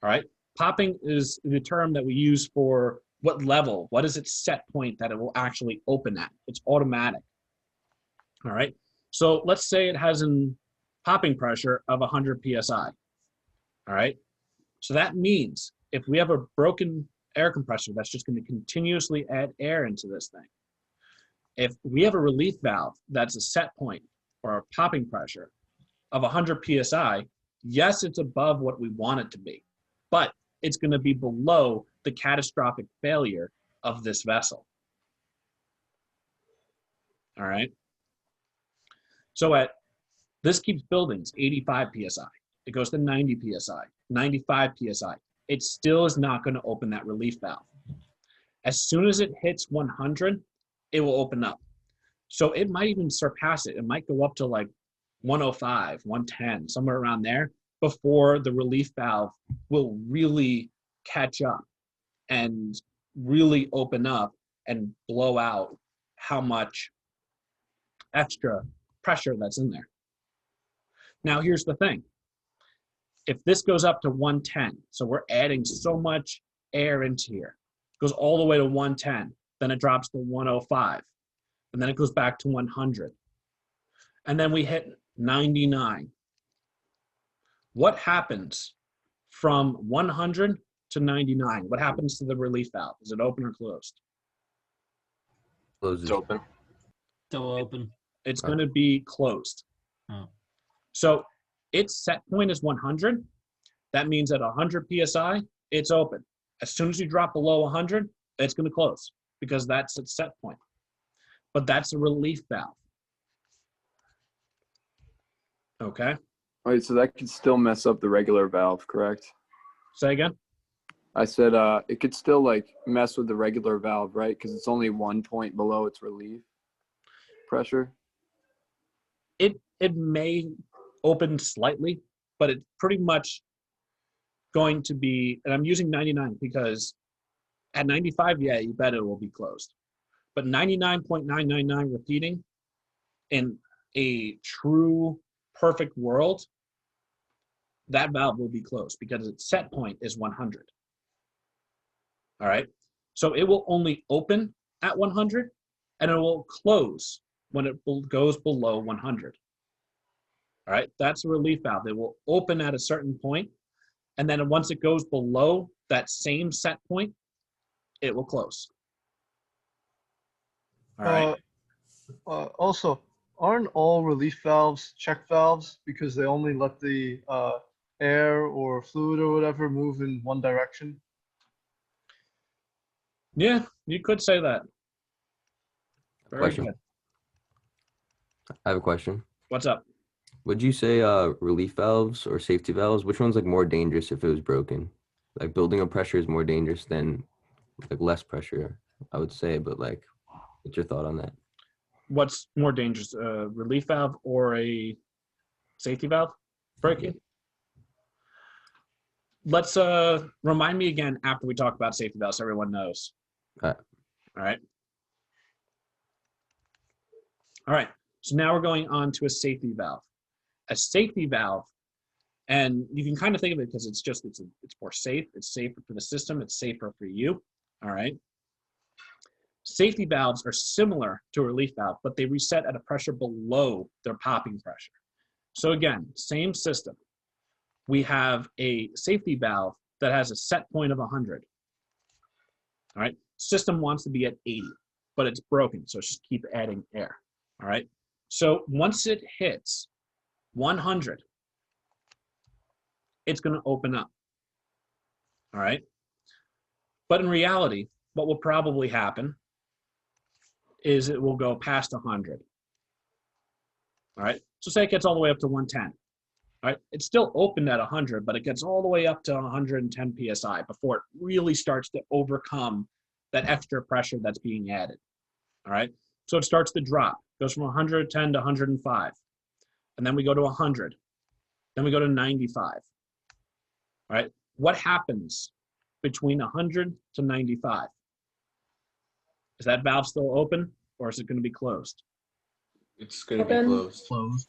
all right? Popping is the term that we use for what level, what is its set point that it will actually open at. It's automatic, all right? So let's say it has a popping pressure of 100 PSI, all right? So that means if we have a broken air compressor that's just going to continuously add air into this thing, if we have a relief valve that's a set point or a popping pressure of 100 PSI, yes, it's above what we want it to be, but it's going to be below the catastrophic failure of this vessel. All right. So this keeps building, it's 85 PSI. It goes to 90 PSI, 95 PSI. It still is not going to open that relief valve. As soon as it hits 100, it will open up. So it might even surpass it. It might go up to like 105, 110, somewhere around there before the relief valve will really catch up and really open up and blow out how much extra pressure that's in there. Now, here's the thing. If this goes up to 110, so we're adding so much air into here, it goes all the way to 110, then it drops to 105, and then it goes back to 100. And then we hit 99. What happens from 100 to 99? What happens to the relief valve? Is it open or closed? Closes. It's open. Still open. It's going to be closed. Oh. So its set point is 100. That means at 100 PSI, it's open. As soon as you drop below 100, it's going to close because that's its set point. But that's a relief valve. Okay. All right, so that could still mess up the regular valve, correct? Say again? I said it could still like mess with the regular valve, right? Because it's only 1 point below its relief pressure. It may open slightly, but it's pretty much going to be, and I'm using 99 because at 95, yeah, you bet it will be closed. But 99.999 repeating in a true perfect world, that valve will be closed because its set point is 100. All right. So it will only open at 100 and it will close when it goes below 100. All right. That's a relief valve. It will open at a certain point, and then once it goes below that same set point, it will close. All right. Also, aren't all relief valves check valves because they only let the air or fluid or whatever move in one direction? Yeah, you could say that. Very Question. good. I have a question. What's up? Would you say relief valves or safety valves, which one's like more dangerous if it was broken? Like building up pressure is more dangerous than like less pressure, I would say, but like what's your thought on that? What's more dangerous, a relief valve or a safety valve breaking? Let's remind me again after we talk about safety valves so everyone knows. All right. All right. All right. So now we're going on to a safety valve. A safety valve, and you can kind of think of it because it's more safe. It's safer for the system. It's safer for you. All right. Safety valves are similar to a relief valve, but they reset at a pressure below their popping pressure. So again, same system. We have a safety valve that has a set point of 100. All right, system wants to be at 80, but it's broken, so just keep adding air. All right, so once it hits 100, it's going to open up. All right, but in reality, what will probably happen is it will go past 100. All right, so say it gets all the way up to 110. All right, it's still open at 100, but it gets all the way up to 110 psi before it really starts to overcome that extra pressure that's being added. All right, so it starts to drop, goes from 110 to 105, and then we go to 100, then we go to 95. All right, what happens between 100 to 95? Is that valve still open, or is it going to be closed? It's going to be closed.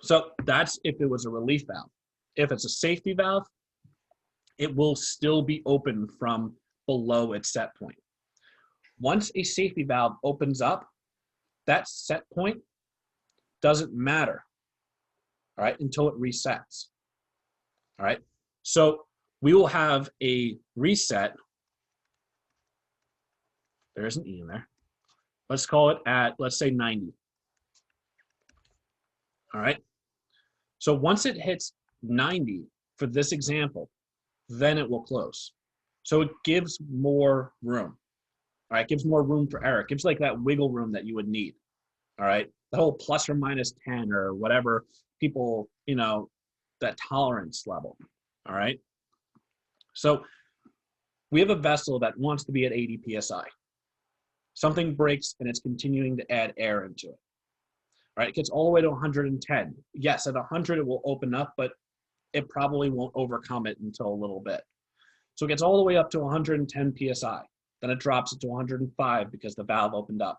So that's if it was a relief valve. If it's a safety valve, it will still be open from below its set point. Once a safety valve opens up, that set point doesn't matter, all right, until it resets. All right, so we will have a reset. There's an E in there. Let's call it at, let's say 90. All right. So once it hits 90 for this example, then it will close. So it gives more room. All right. It gives more room for error. It gives like that wiggle room that you would need. All right. The whole plus or minus 10 or whatever people, you know, that tolerance level. All right. So we have a vessel that wants to be at 80 psi. Something breaks and it's continuing to add air into it. All right, it gets all the way to 110. Yes, at 100 it will open up, but it probably won't overcome it until a little bit. So it gets all the way up to 110 psi. Then it drops it to 105 because the valve opened up.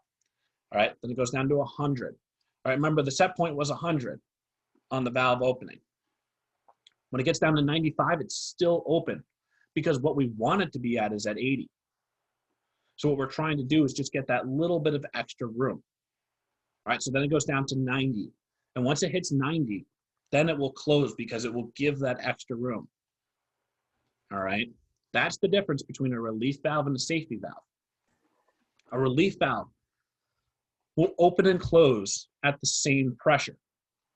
All right, then it goes down to 100. All right, remember the set point was 100 on the valve opening. When it gets down to 95, it's still open because what we want it to be at is at 80. So what we're trying to do is just get that little bit of extra room. All right, so then it goes down to 90. And once it hits 90, then it will close because it will give that extra room. All right, that's the difference between a relief valve and a safety valve. A relief valve will open and close at the same pressure,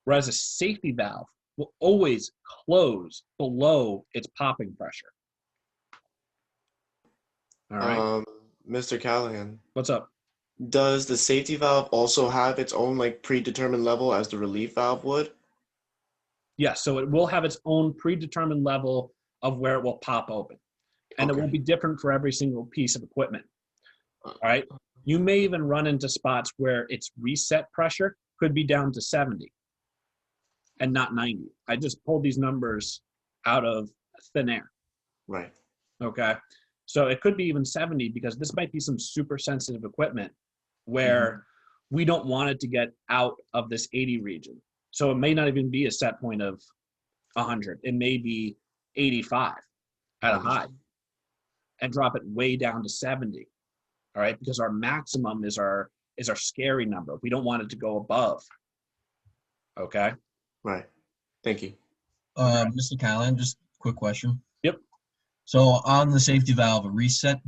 whereas a safety valve will always close below its popping pressure. All right. Mr. Callahan, What's up? does the safety valve also have its own like predetermined level as the relief valve would? Yes, so it will have its own predetermined level of where it will pop open. And it will be different for every single piece of equipment. All right. You may even run into spots where its reset pressure could be down to 70 and not 90. I just pulled these numbers out of thin air. Right. Okay. So it could be even 70 because this might be some super sensitive equipment where we don't want it to get out of this 80 region. So it may not even be a set point of 100. It may be 85 at a high and drop it way down to 70. All right, because our maximum is our scary number. We don't want it to go above. Okay. Right. Thank you. Mr. Callahan, just a quick question. Yep. So on the safety valve, a reset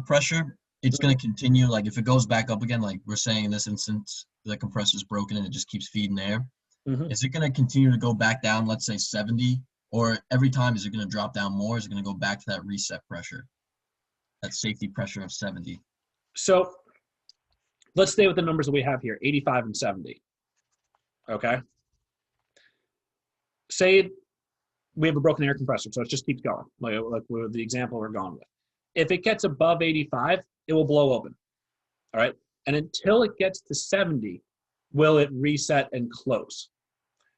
pressure, it's going to continue. Like if it goes back up again, like we're saying in this instance, the compressor's broken and it just keeps feeding air. Is it going to continue to go back down, let's say 70? Or every time is it going to drop down more? Is it going to go back to that reset pressure, that safety pressure of 70? So let's stay with the numbers that we have here, 85 and 70. Okay. Say we have a broken air compressor, so it just keeps going, like with the example we're going with. If it gets above 85, it will blow open. All right. And until it gets to 70, will it reset and close?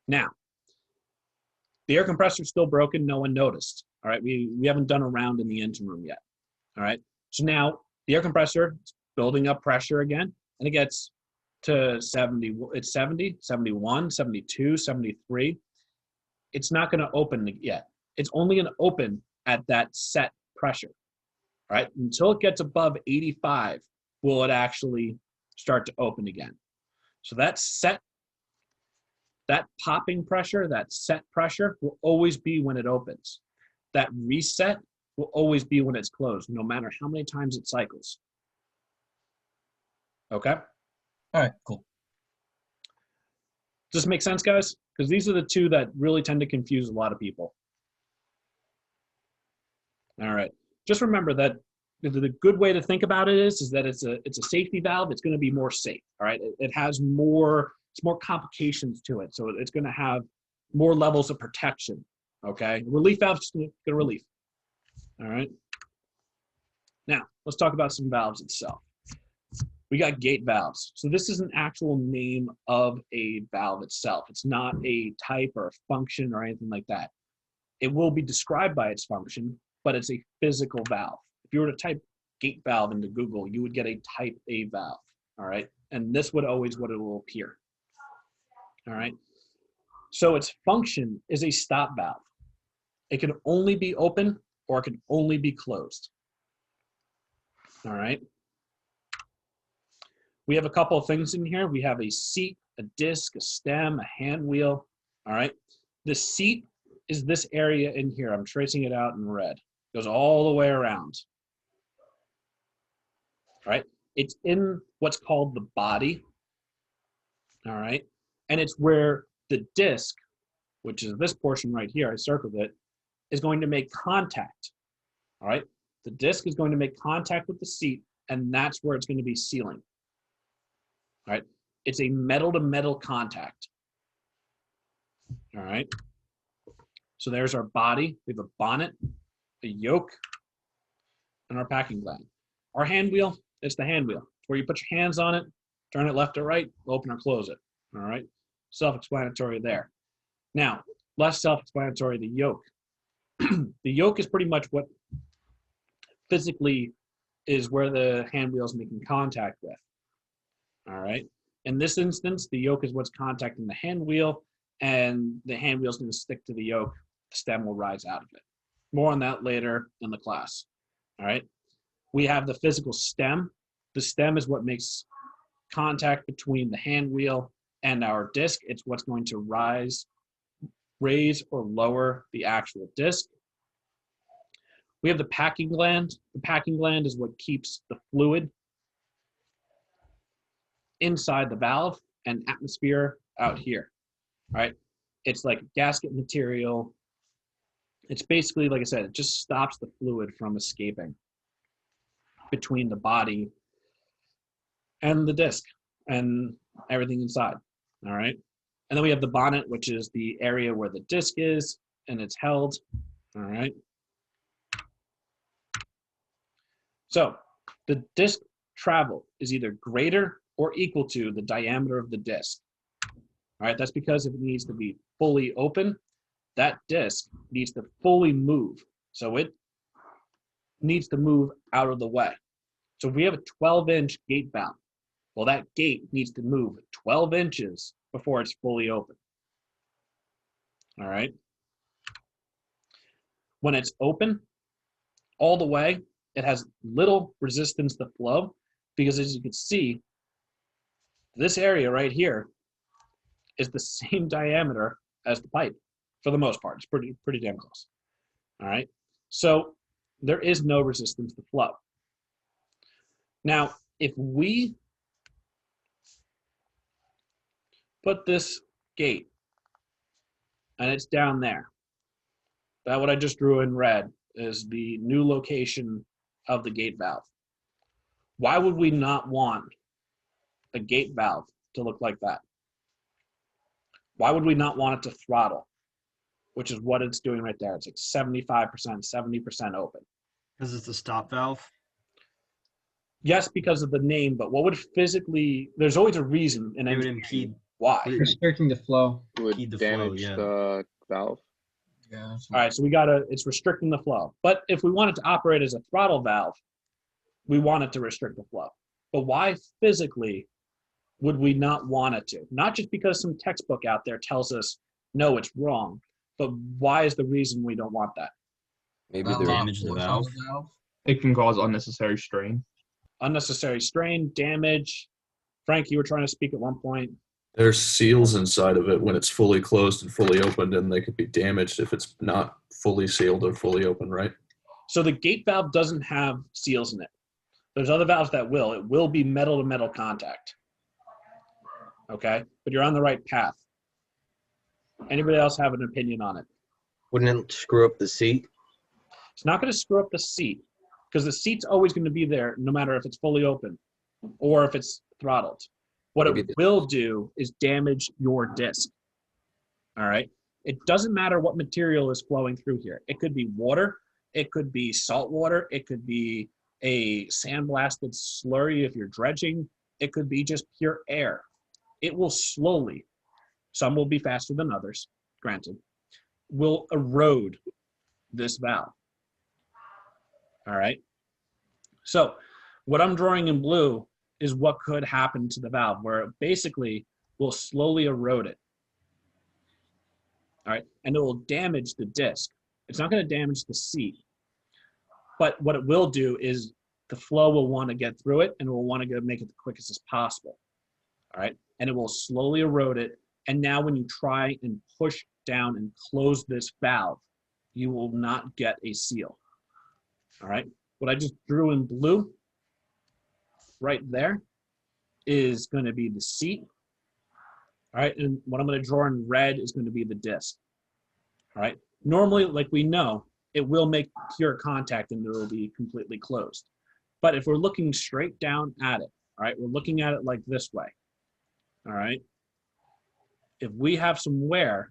Now, the air compressor is still broken. No one noticed. All right. We haven't done a round in the engine room yet. All right. So now the air compressor is building up pressure again, and it gets to 70. It's 70, 71, 72, 73. It's not going to open yet. It's only going to open at that set pressure. All right, until it gets above 85, will it actually start to open again. So that popping pressure, that set pressure will always be when it opens. That reset will always be when it's closed, no matter how many times it cycles. Okay? All right, cool. Does this make sense, guys? Because these are the two that really tend to confuse a lot of people. All right. Just remember that the good way to think about it is that it's a safety valve. It's going to be more safe. All right. It has more complications to it, so it's going to have more levels of protection. Okay. Relief valve is going to relief. All right. Now let's talk about some valves itself. We got gate valves. So this is an actual name of a valve itself. It's not a type or a function or anything like that. It will be described by its function, but it's a physical valve. If you were to type gate valve into Google, you would get a type A valve, all right? And this would always what it will appear, all right? So its function is a stop valve. It can only be open or it can only be closed, all right? We have a couple of things in here. We have a seat, a disc, a stem, a hand wheel, all right? The seat is this area in here. I'm tracing it out in red. It goes all the way around. All right. It's in what's called the body. All right. And it's where the disc, which is this portion right here, I circled it, is going to make contact. All right. The disc is going to make contact with the seat, and that's where it's going to be sealing. All right. It's a metal to metal contact. All right. So there's our body. We have a bonnet, a yoke, and our packing gland. Our hand wheel, it's the hand wheel. It's where you put your hands on it, turn it left or right, open or close it. All right. Self-explanatory there. Now, less self-explanatory, the yoke. The yoke is pretty much what physically is where the hand wheel is making contact with. All right. In this instance, the yoke is what's contacting the hand wheel, and the hand wheel is going to stick to the yoke. The stem will rise out of it. More on that later in the class. All right. We have the physical stem. The stem is what makes contact between the hand wheel and our disc. It's what's going to raise or lower the actual disc. We have the packing gland. The packing gland is what keeps the fluid inside the valve and atmosphere out here. All right. It's like gasket material. It's basically, like I said, it just stops the fluid from escaping between the body and the disc and everything inside. All right. And then we have the bonnet, which is the area where the disc is and it's held. All right. So the disc travel is either greater or equal to the diameter of the disc. All right. That's because if it needs to be fully open, that disc needs to fully move. So it needs to move out of the way. So if we have a 12-inch gate valve, well, that gate needs to move 12 inches before it's fully open. All right. When it's open all the way, it has little resistance to flow because, as you can see, this area right here is the same diameter as the pipe for the most part. It's pretty damn close. All right. So there is no resistance to flow. Now, if we put this gate and it's down there, that what I just drew in red is the new location of the gate valve. Why would we not want a gate valve to look like that? Why would we not want it to throttle, which is what it's doing right there? It's like 75%, 70% open. Because it's a stop valve? Yes, because of the name, but what would physically, there's always a reason in It would engineering impede why. Restricting the flow. Would Heat the flow, damage yeah. the valve. Yeah. All right, so it's restricting the flow. But if we want it to operate as a throttle valve, we want it to restrict the flow. But why physically would we not want it to? Not just because some textbook out there tells us, no, it's wrong, but why is the reason we don't want that? Maybe Not they're a lot of damage the force on valve. the valve. it can cause unnecessary strain. Unnecessary strain, damage. Frank, you were trying to speak at one point. There's seals inside of it when it's fully closed and fully opened, and they could be damaged if it's not fully sealed or fully open, right? So the gate valve doesn't have seals in it. There's other valves that will. It will be metal-to-metal contact. Okay? But you're on the right path. Anybody else have an opinion on it? Wouldn't it screw up the seat? It's not going to screw up the seat because the seat's always going to be there no matter if it's fully open or if it's throttled. What it will do is damage your disc. All right? It doesn't matter what material is flowing through here. It could be water. It could be salt water. It could be a sandblasted slurry if you're dredging. It could be just pure air. It will slowly, some will be faster than others, granted, will erode this valve. All right? So what I'm drawing in blue is what could happen to the valve, where it basically will slowly erode it. All right? And it will damage the disc. It's not going to damage the seat. But what it will do is the flow will want to get through it and it will want to make it the quickest as possible. All right? And it will slowly erode it. And now when you try and push down and close this valve, you will not get a seal. All right? What I just drew in blue right there is going to be the seat. All right? And what I'm going to draw in red is going to be the disc. All right? Normally, like we know, it will make pure contact and it will be completely closed. But if we're looking straight down at it, all right, we're looking at it like this way. All right? If we have some wear,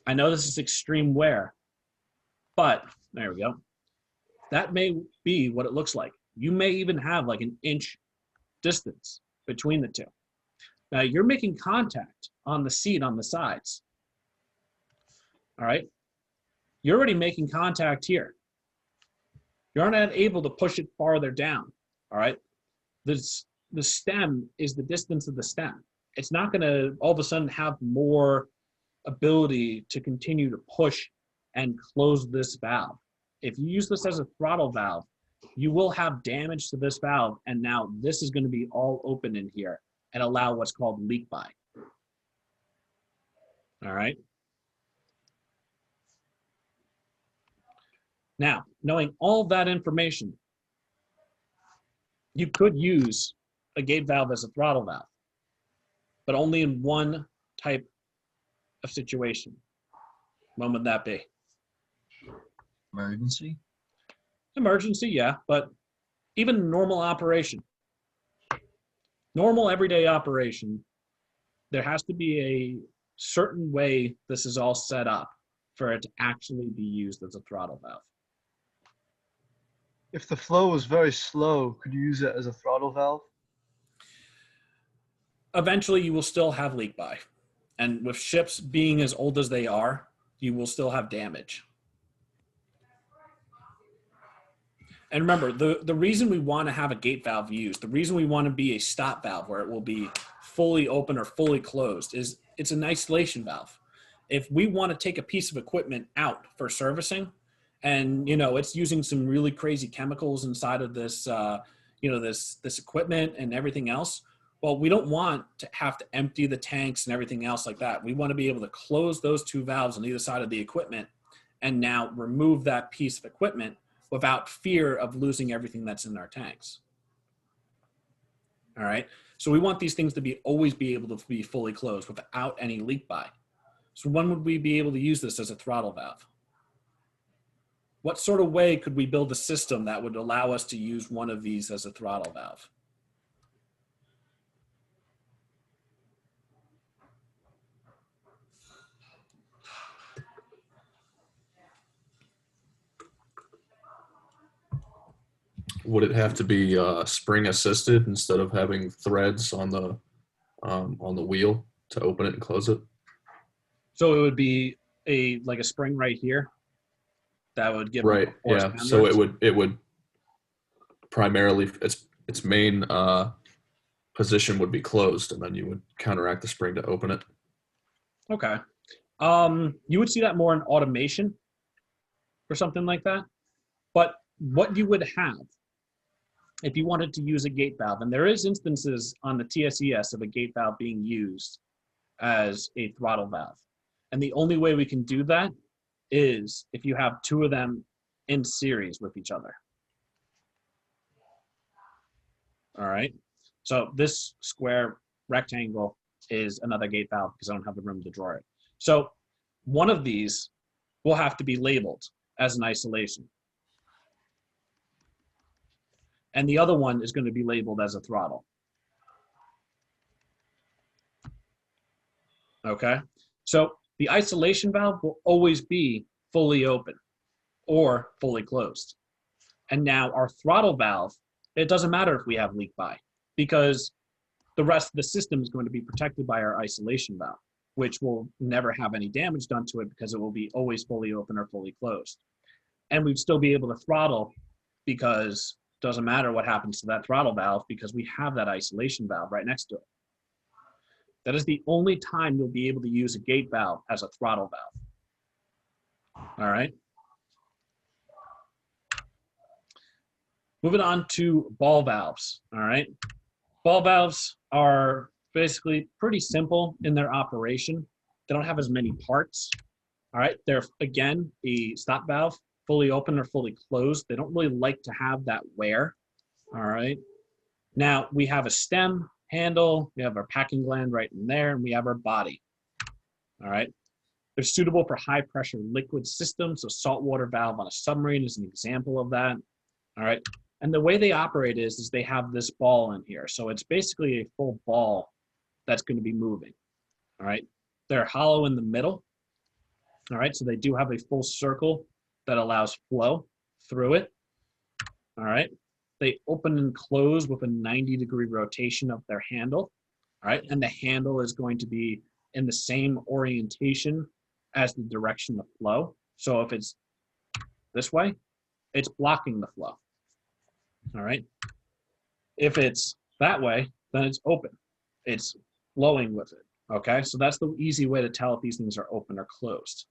I know this is extreme wear, but there we go. That may be what it looks like. You may even have like an inch distance between the two. Now you're making contact on the seat on the sides. All right? You're already making contact here. You're not able to push it farther down. All right? The stem is the distance of the stem. It's not going to all of a sudden have more ability to continue to push and close this valve. If you use this as a throttle valve, you will have damage to this valve, and now this is going to be all open in here and allow what's called leak by. All right? Now, knowing all that information, you could use a gate valve as a throttle valve, but only in one type of situation. When would that be? Emergency? Emergency, yeah, but even normal operation. Normal everyday operation, there has to be a certain way this is all set up for it to actually be used as a throttle valve. If the flow is very slow, could you use it as a throttle valve? Eventually, you will still have leak by. And with ships being as old as they are, you will still have damage. And remember, the reason we want to have a gate valve used, the reason we want to be a stop valve where it will be fully open or fully closed is it's an isolation valve. If we want to take a piece of equipment out for servicing and, you know, it's using some really crazy chemicals inside of this, you know, this equipment and everything else, well, we don't want to have to empty the tanks and everything else like that. We want to be able to close those two valves on either side of the equipment and now remove that piece of equipment without fear of losing everything that's in our tanks. All right. So we want these things to always be able to be fully closed without any leak by. So when would we be able to use this as a throttle valve? What sort of way could we build a system that would allow us to use one of these as a throttle valve? Would it have to be spring assisted instead of having threads on the wheel to open it and close it? So it would be like a spring right here that would give right. Yeah. So it would primarily its main position would be closed, and then you would counteract the spring to open it. Okay. You would see that more in automation or something like that. But what you would have if you wanted to use a gate valve, and there is instances on the TSES of a gate valve being used as a throttle valve. And the only way we can do that is if you have two of them in series with each other. All right. So this square rectangle is another gate valve because I don't have the room to draw it. So one of these will have to be labeled as an isolation. And the other one is going to be labeled as a throttle. Okay, so the isolation valve will always be fully open or fully closed. And now our throttle valve, it doesn't matter if we have leak by, because the rest of the system is going to be protected by our isolation valve, which will never have any damage done to it because it will be always fully open or fully closed. And we'd still be able to throttle because it doesn't matter what happens to that throttle valve because we have that isolation valve right next to it. That is the only time you'll be able to use a gate valve as a throttle valve. All right. Moving on to ball valves. All right. Ball valves are basically pretty simple in their operation. They don't have as many parts. All right. They're, again, a stop valve, fully open or fully closed. They don't really like to have that wear. All right. Now we have a stem, handle, we have our packing gland right in there, and we have our body. All right. They're suitable for high pressure liquid systems. So saltwater valve on a submarine is an example of that. All right. And the way they operate is they have this ball in here. So it's basically a full ball that's going to be moving. All right. They're hollow in the middle. All right. So they do have a full circle that allows flow through it. All right. They open and close with a 90-degree rotation of their handle. All right. And the handle is going to be in the same orientation as the direction of flow. So if it's this way, it's blocking the flow. All right. If it's that way, then it's open. It's flowing with it. Okay. So that's the easy way to tell if these things are open or closed.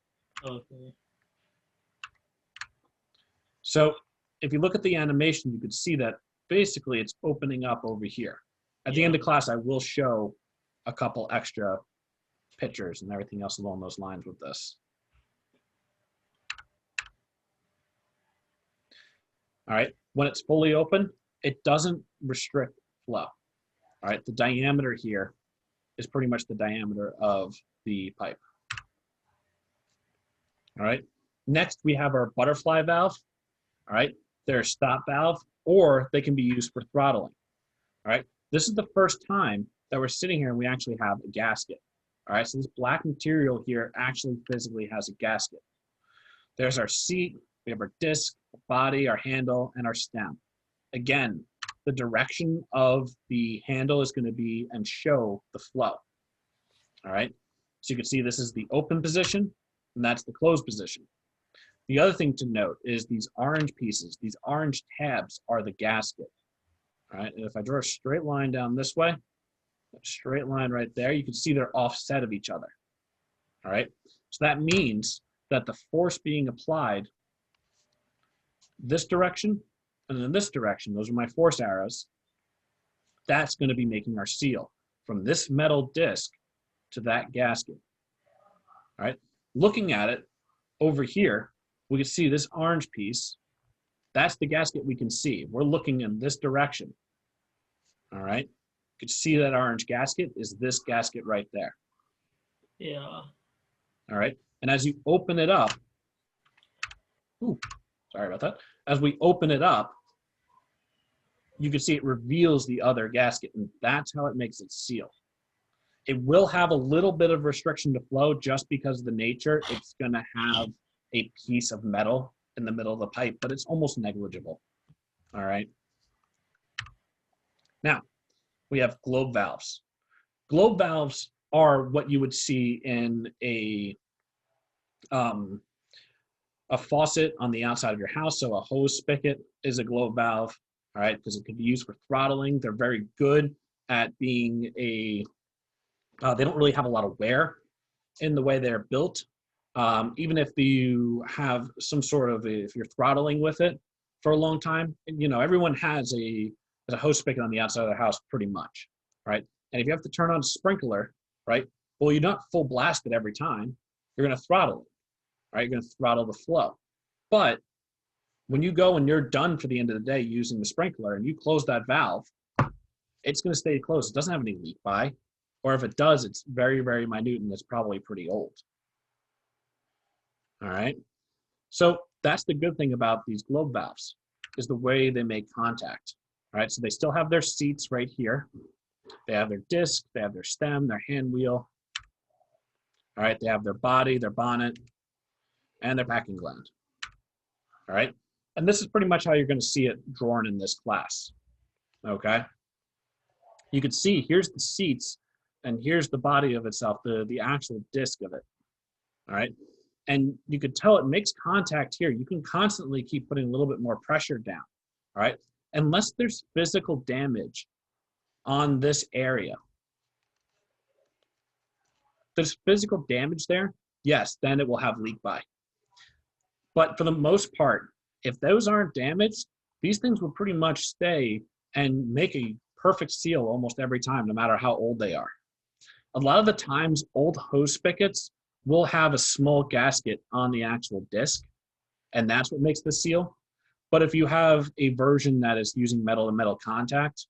Okay. So if you look at the animation, you could see that basically it's opening up over here. At the end of class, I will show a couple extra pictures and everything else along those lines with this. All right, when it's fully open, it doesn't restrict flow. All right, the diameter here is pretty much the diameter of the pipe. All right, next we have our butterfly valve. All right, they're a stop valve, or they can be used for throttling. All right, this is the first time that we're sitting here and we actually have a gasket. All right, so this black material here actually physically has a gasket. There's our seat, we have our disc, our body, our handle, and our stem. Again, the direction of the handle is going to be and show the flow. All right, so you can see this is the open position, and that's the closed position. The other thing to note is these orange pieces, these orange tabs are the gasket. All right, and if I draw a straight line down this way, a straight line right there, you can see they're offset of each other. All right, so that means that the force being applied this direction and in this direction, those are my force arrows, that's going to be making our seal from this metal disc to that gasket. All right, looking at it over here, we can see this orange piece. That's the gasket we can see. We're looking in this direction. All right, you can see that orange gasket is this gasket right there. Yeah. All right, and as you open it up, ooh, sorry about that. As we open it up, you can see it reveals the other gasket, and that's how it makes it seal. It will have a little bit of restriction to flow just because of the nature. It's going to have a piece of metal in the middle of the pipe, but it's almost negligible. All right. Now, we have globe valves. Globe valves are what you would see in a faucet on the outside of your house. So a hose spigot is a globe valve, all right, because it can be used for throttling. They're very good at being they don't really have a lot of wear in the way they're built. Even if you have some sort of, if you're throttling with it for a long time, you know, everyone has a hose spigot on the outside of their house pretty much, right? And if you have to turn on a sprinkler, right? Well, you're not full blasted every time. You're going to throttle it, right? You're going to throttle the flow. But when you go and you're done for the end of the day using the sprinkler and you close that valve, it's going to stay closed. It doesn't have any leak by, or if it does, it's very, very minute and it's probably pretty old. All right. So that's the good thing about these globe valves, is the way they make contact. All right. So they still have their seats right here. They have their disc, they have their stem, their hand wheel. All right. They have their body, their bonnet, and their packing gland. All right. And this is pretty much how you're going to see it drawn in this class. Okay. You can see here's the seats and here's the body of itself, the actual disc of it. All right. And you could tell it makes contact here. You can constantly keep putting a little bit more pressure down. All right. Unless there's physical damage on this area. If there's physical damage there, yes, then it will have leak by. But for the most part, if those aren't damaged, these things will pretty much stay and make a perfect seal almost every time, no matter how old they are. A lot of the times, old hose spigots will have a small gasket on the actual disc, and that's what makes the seal. But if you have a version that is using metal-to-metal contact,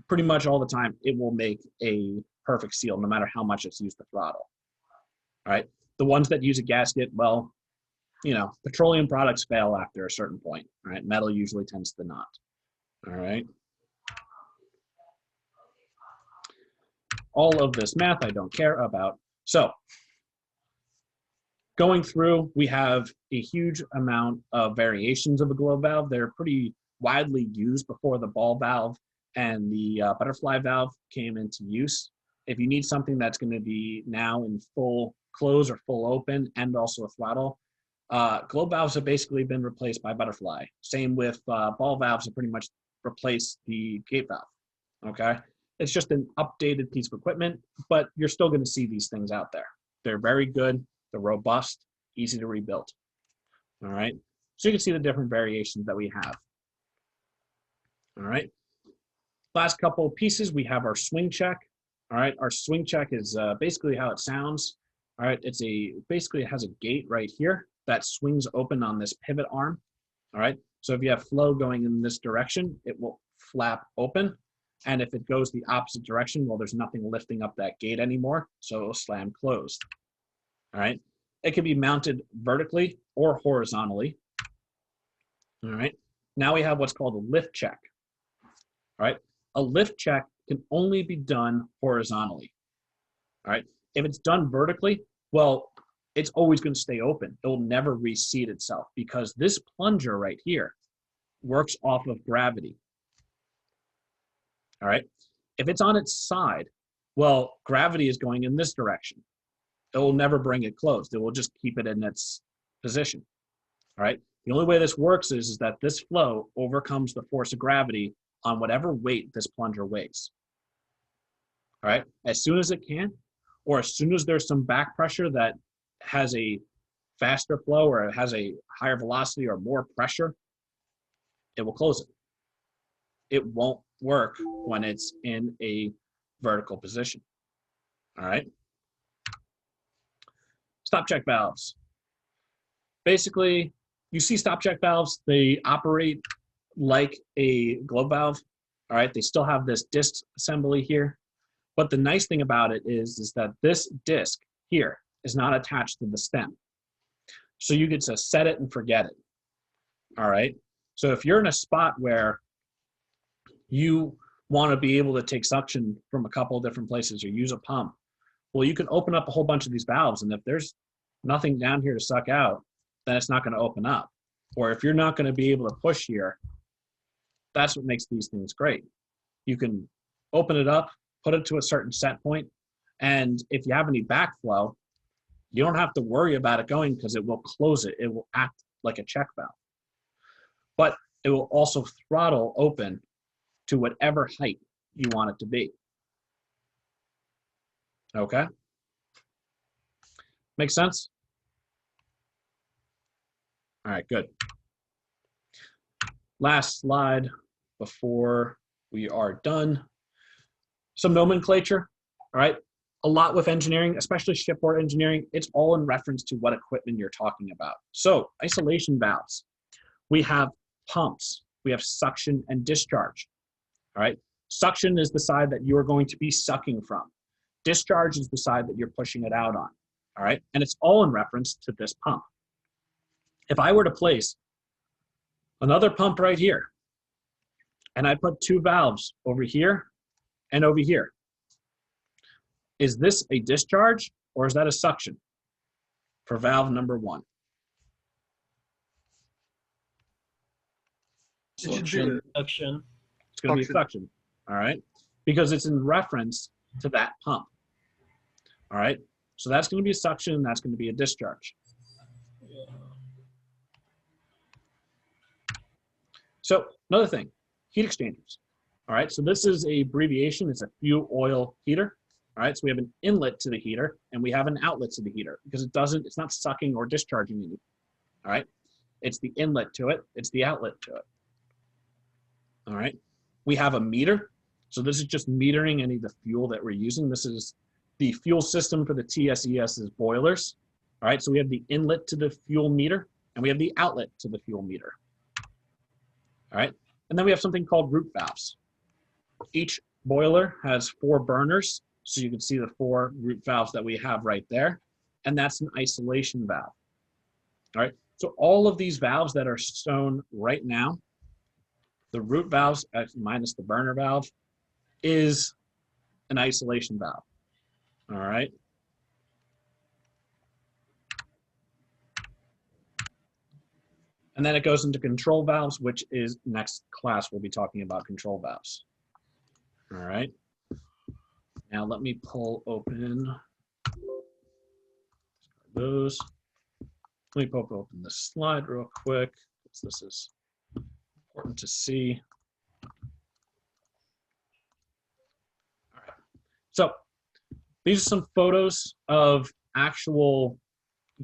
pretty much all the time, it will make a perfect seal, no matter how much it's used to throttle. All right. The ones that use a gasket, well, you know, petroleum products fail after a certain point. All right. Metal usually tends to not. All right. All of this math I don't care about. So going through, we have a huge amount of variations of a globe valve. They're pretty widely used before the ball valve and the butterfly valve came into use. If you need something that's going to be now in full close or full open and also a throttle, globe valves have basically been replaced by butterfly. Same with ball valves have pretty much replaced the gate valve, okay? It's just an updated piece of equipment, but you're still going to see these things out there. They're very good, they're robust, easy to rebuild, all right? So you can see the different variations that we have, all right? Last couple of pieces, we have our swing check. All right, our swing check is basically how it sounds. All right, basically it has a gate right here that swings open on this pivot arm. All right, so if you have flow going in this direction, it will flap open. And if it goes the opposite direction, well, there's nothing lifting up that gate anymore, so it will slam closed. All right, it can be mounted vertically or horizontally. All right, now we have what's called a lift check. All right, a lift check can only be done horizontally. All right, if it's done vertically, well, it's always going to stay open. It will never reseat itself because this plunger right here works off of gravity. All right, if it's on its side, well, gravity is going in this direction. It will never bring it closed. It will just keep it in its position. All right, the only way this works is that this flow overcomes the force of gravity on whatever weight this plunger weighs. All right, as soon as it can, or as soon as there's some back pressure that has a faster flow or it has a higher velocity or more pressure, it will close it. It won't work when it's in a vertical position. All right. Stop check valves. Basically, you see stop check valves, they operate like a globe valve. All right, they still have this disc assembly here. But the nice thing about it is that this disc here is not attached to the stem. So you get to set it and forget it. All right. So if you're in a spot where you want to be able to take suction from a couple of different places or use a pump, well, you can open up a whole bunch of these valves. And if there's nothing down here to suck out, then it's not going to open up. Or if you're not going to be able to push here, that's what makes these things great. You can open it up, put it to a certain set point, and if you have any backflow, you don't have to worry about it going because it will close it. It will act like a check valve. But it will also throttle open to whatever height you want it to be. Okay? Make sense? All right, good. last slide before we are done. Some nomenclature, all right? A lot with engineering, especially shipboard engineering, it's all in reference to what equipment you're talking about. So isolation valves, we have pumps, we have suction and discharge, all right? Suction is the side that you're going to be sucking from. Discharge is the side that you're pushing it out on, all right? And it's all in reference to this pump. If I were to place another pump right here, and I put two valves over here and over here, is this a discharge or is that a suction for valve number 1? It should be Suction. Suction. It's going to be suction, all right? Because it's in reference to that pump, all right? So that's going to be a suction, and that's going to be a discharge. So another thing, heat exchangers, all right? So this is a abbreviation. It's a fuel oil heater, all right? So we have an inlet to the heater, and we have an outlet to the heater because it's not sucking or discharging anything, all right? It's the inlet to it. It's the outlet to it, all right? We have a meter. So this is just metering any of the fuel that we're using. This is the fuel system for the TSES's boilers, all right? So we have the inlet to the fuel meter, and we have the outlet to the fuel meter. All right, and then we have something called root valves. Each boiler has 4 burners, so you can see the 4 root valves that we have right there, and that's an isolation valve. All right, so all of these valves that are shown right now, the root valves minus the burner valve is an isolation valve. All right. And then it goes into control valves, which is next class. We'll be talking about control valves. All right. Now let me pull open those. Let me pull open this slide real quick, because this is important to see. All right. So these are some photos of actual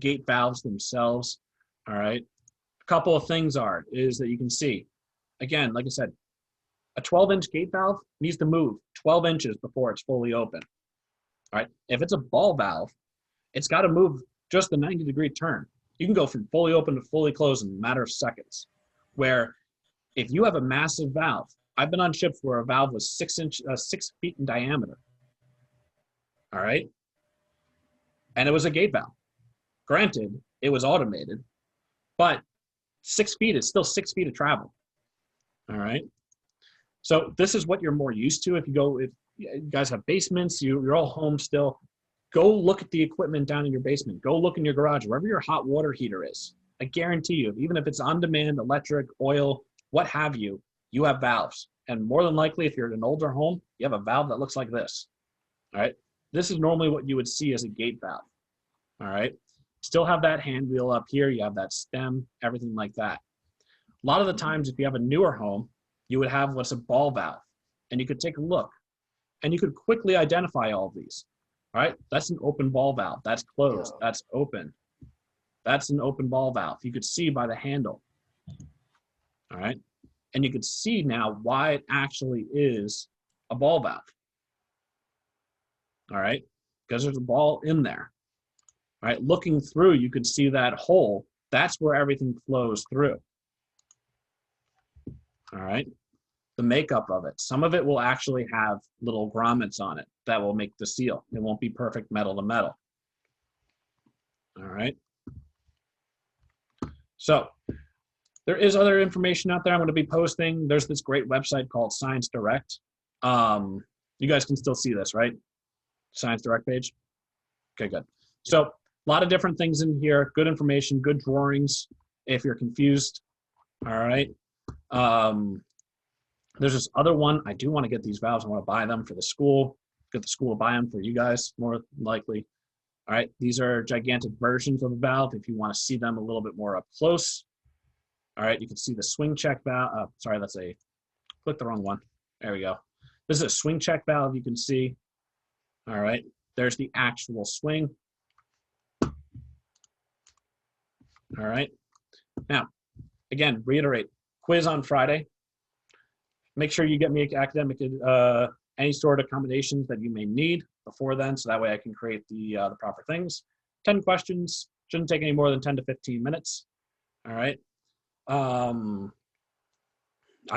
gate valves themselves. All right. Couple of things is that you can see, again, like I said, a 12-inch gate valve needs to move 12 inches before it's fully open. All right, if it's a ball valve, it's got to move just a 90-degree turn. You can go from fully open to fully closed in a matter of seconds. Where if you have a massive valve, I've been on ships where a valve was 6 feet in diameter. All right, and it was a gate valve. Granted, it was automated, but 6 feet is still 6 feet of travel. All right. So this is what you're more used to. If you guys have basements, you're all home still, go look at the equipment down in your basement. Go look in your garage, wherever your hot water heater is. I guarantee you, even if it's on demand, electric, oil, what have you, you have valves. And more than likely, if you're in an older home, you have a valve that looks like this. All right. This is normally what you would see as a gate valve. All right. Still have that hand wheel up here. You have that stem, everything like that. A lot of the times, if you have a newer home, you would have what's a ball valve. And you could take a look. And you could quickly identify all of these. All right, that's an open ball valve. That's closed. That's open. That's an open ball valve. You could see by the handle. All right, and you could see now why it actually is a ball valve. All right, because there's a ball in there. All right, looking through, you could see that hole. That's where everything flows through. All right, the makeup of it. Some of it will actually have little grommets on it that will make the seal. It won't be perfect metal to metal. All right. So there is other information out there I'm going to be posting. There's this great website called Science Direct. You guys can still see this, right? Science Direct page. Okay, good. So a lot of different things in here. Good information, good drawings if you're confused. All right. There's this other one. I do want to get these valves. I want to buy them for the school. Get the school to buy them for you guys, more likely. All right. These are gigantic versions of the valve. If you want to see them a little bit more up close. All right. You can see the swing check valve. Sorry, that's click the wrong one. There we go. This is a swing check valve. You can see. All right. There's the actual swing. All right. Now, again, reiterate, quiz on Friday. Make sure you get me academic any sort of accommodations that you may need before then, so that way I can create the proper things. 10 questions, shouldn't take any more than 10 to 15 minutes. All right. I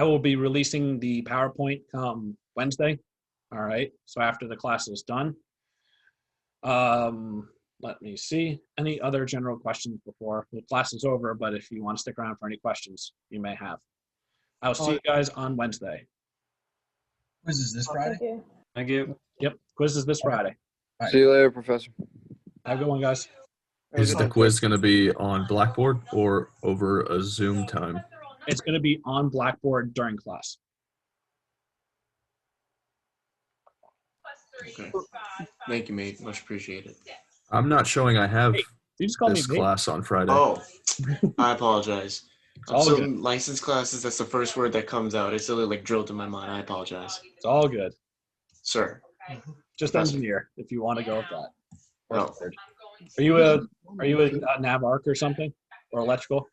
will be releasing the PowerPoint come Wednesday. All right. So after the class is done. Let me see. Any other general questions before the class is over? But if you want to stick around for any questions, you may have. I'll see you guys on Wednesday. Quiz is this Friday? Thank you. Thank you. Yep. Quiz is this Friday. See you later, Professor. Have a good one, guys. Is the quiz going to be on Blackboard or over a Zoom time? It's going to be on Blackboard during class. Okay. Thank you, mate. Much appreciated. I'm not showing I have You just call me this mate. class on Friday. Oh, I apologize. all Some license classes, that's the first word that comes out. It's literally like drilled in my mind. I apologize. It's all good. Sir. Just engineer if you want to go with that. Or No. third. Are you a nav arc or something? Or electrical?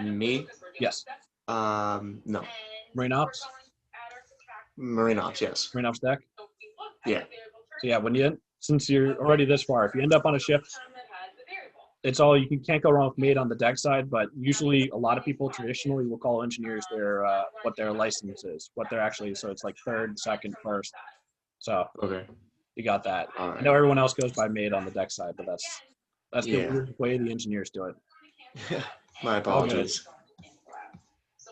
Me? Yes. No. Marine ops? Marine ops, yes. Marine ops deck? Yeah. So yeah, since you're already this far, if you end up on a ship, it's all you can't go wrong with mate on the deck side, but usually a lot of people traditionally will call engineers their what their license is, what they're actually, so it's like third, second, first. So okay, you got that. All right. I know everyone else goes by mate on the deck side, but that's Yeah. the way the engineers do it. My apologies. All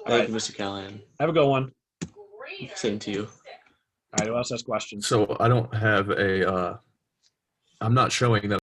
Thank right. you, Mr. Callahan. Have a good one. Same to you. All right, who else has questions? So I don't have I'm not showing that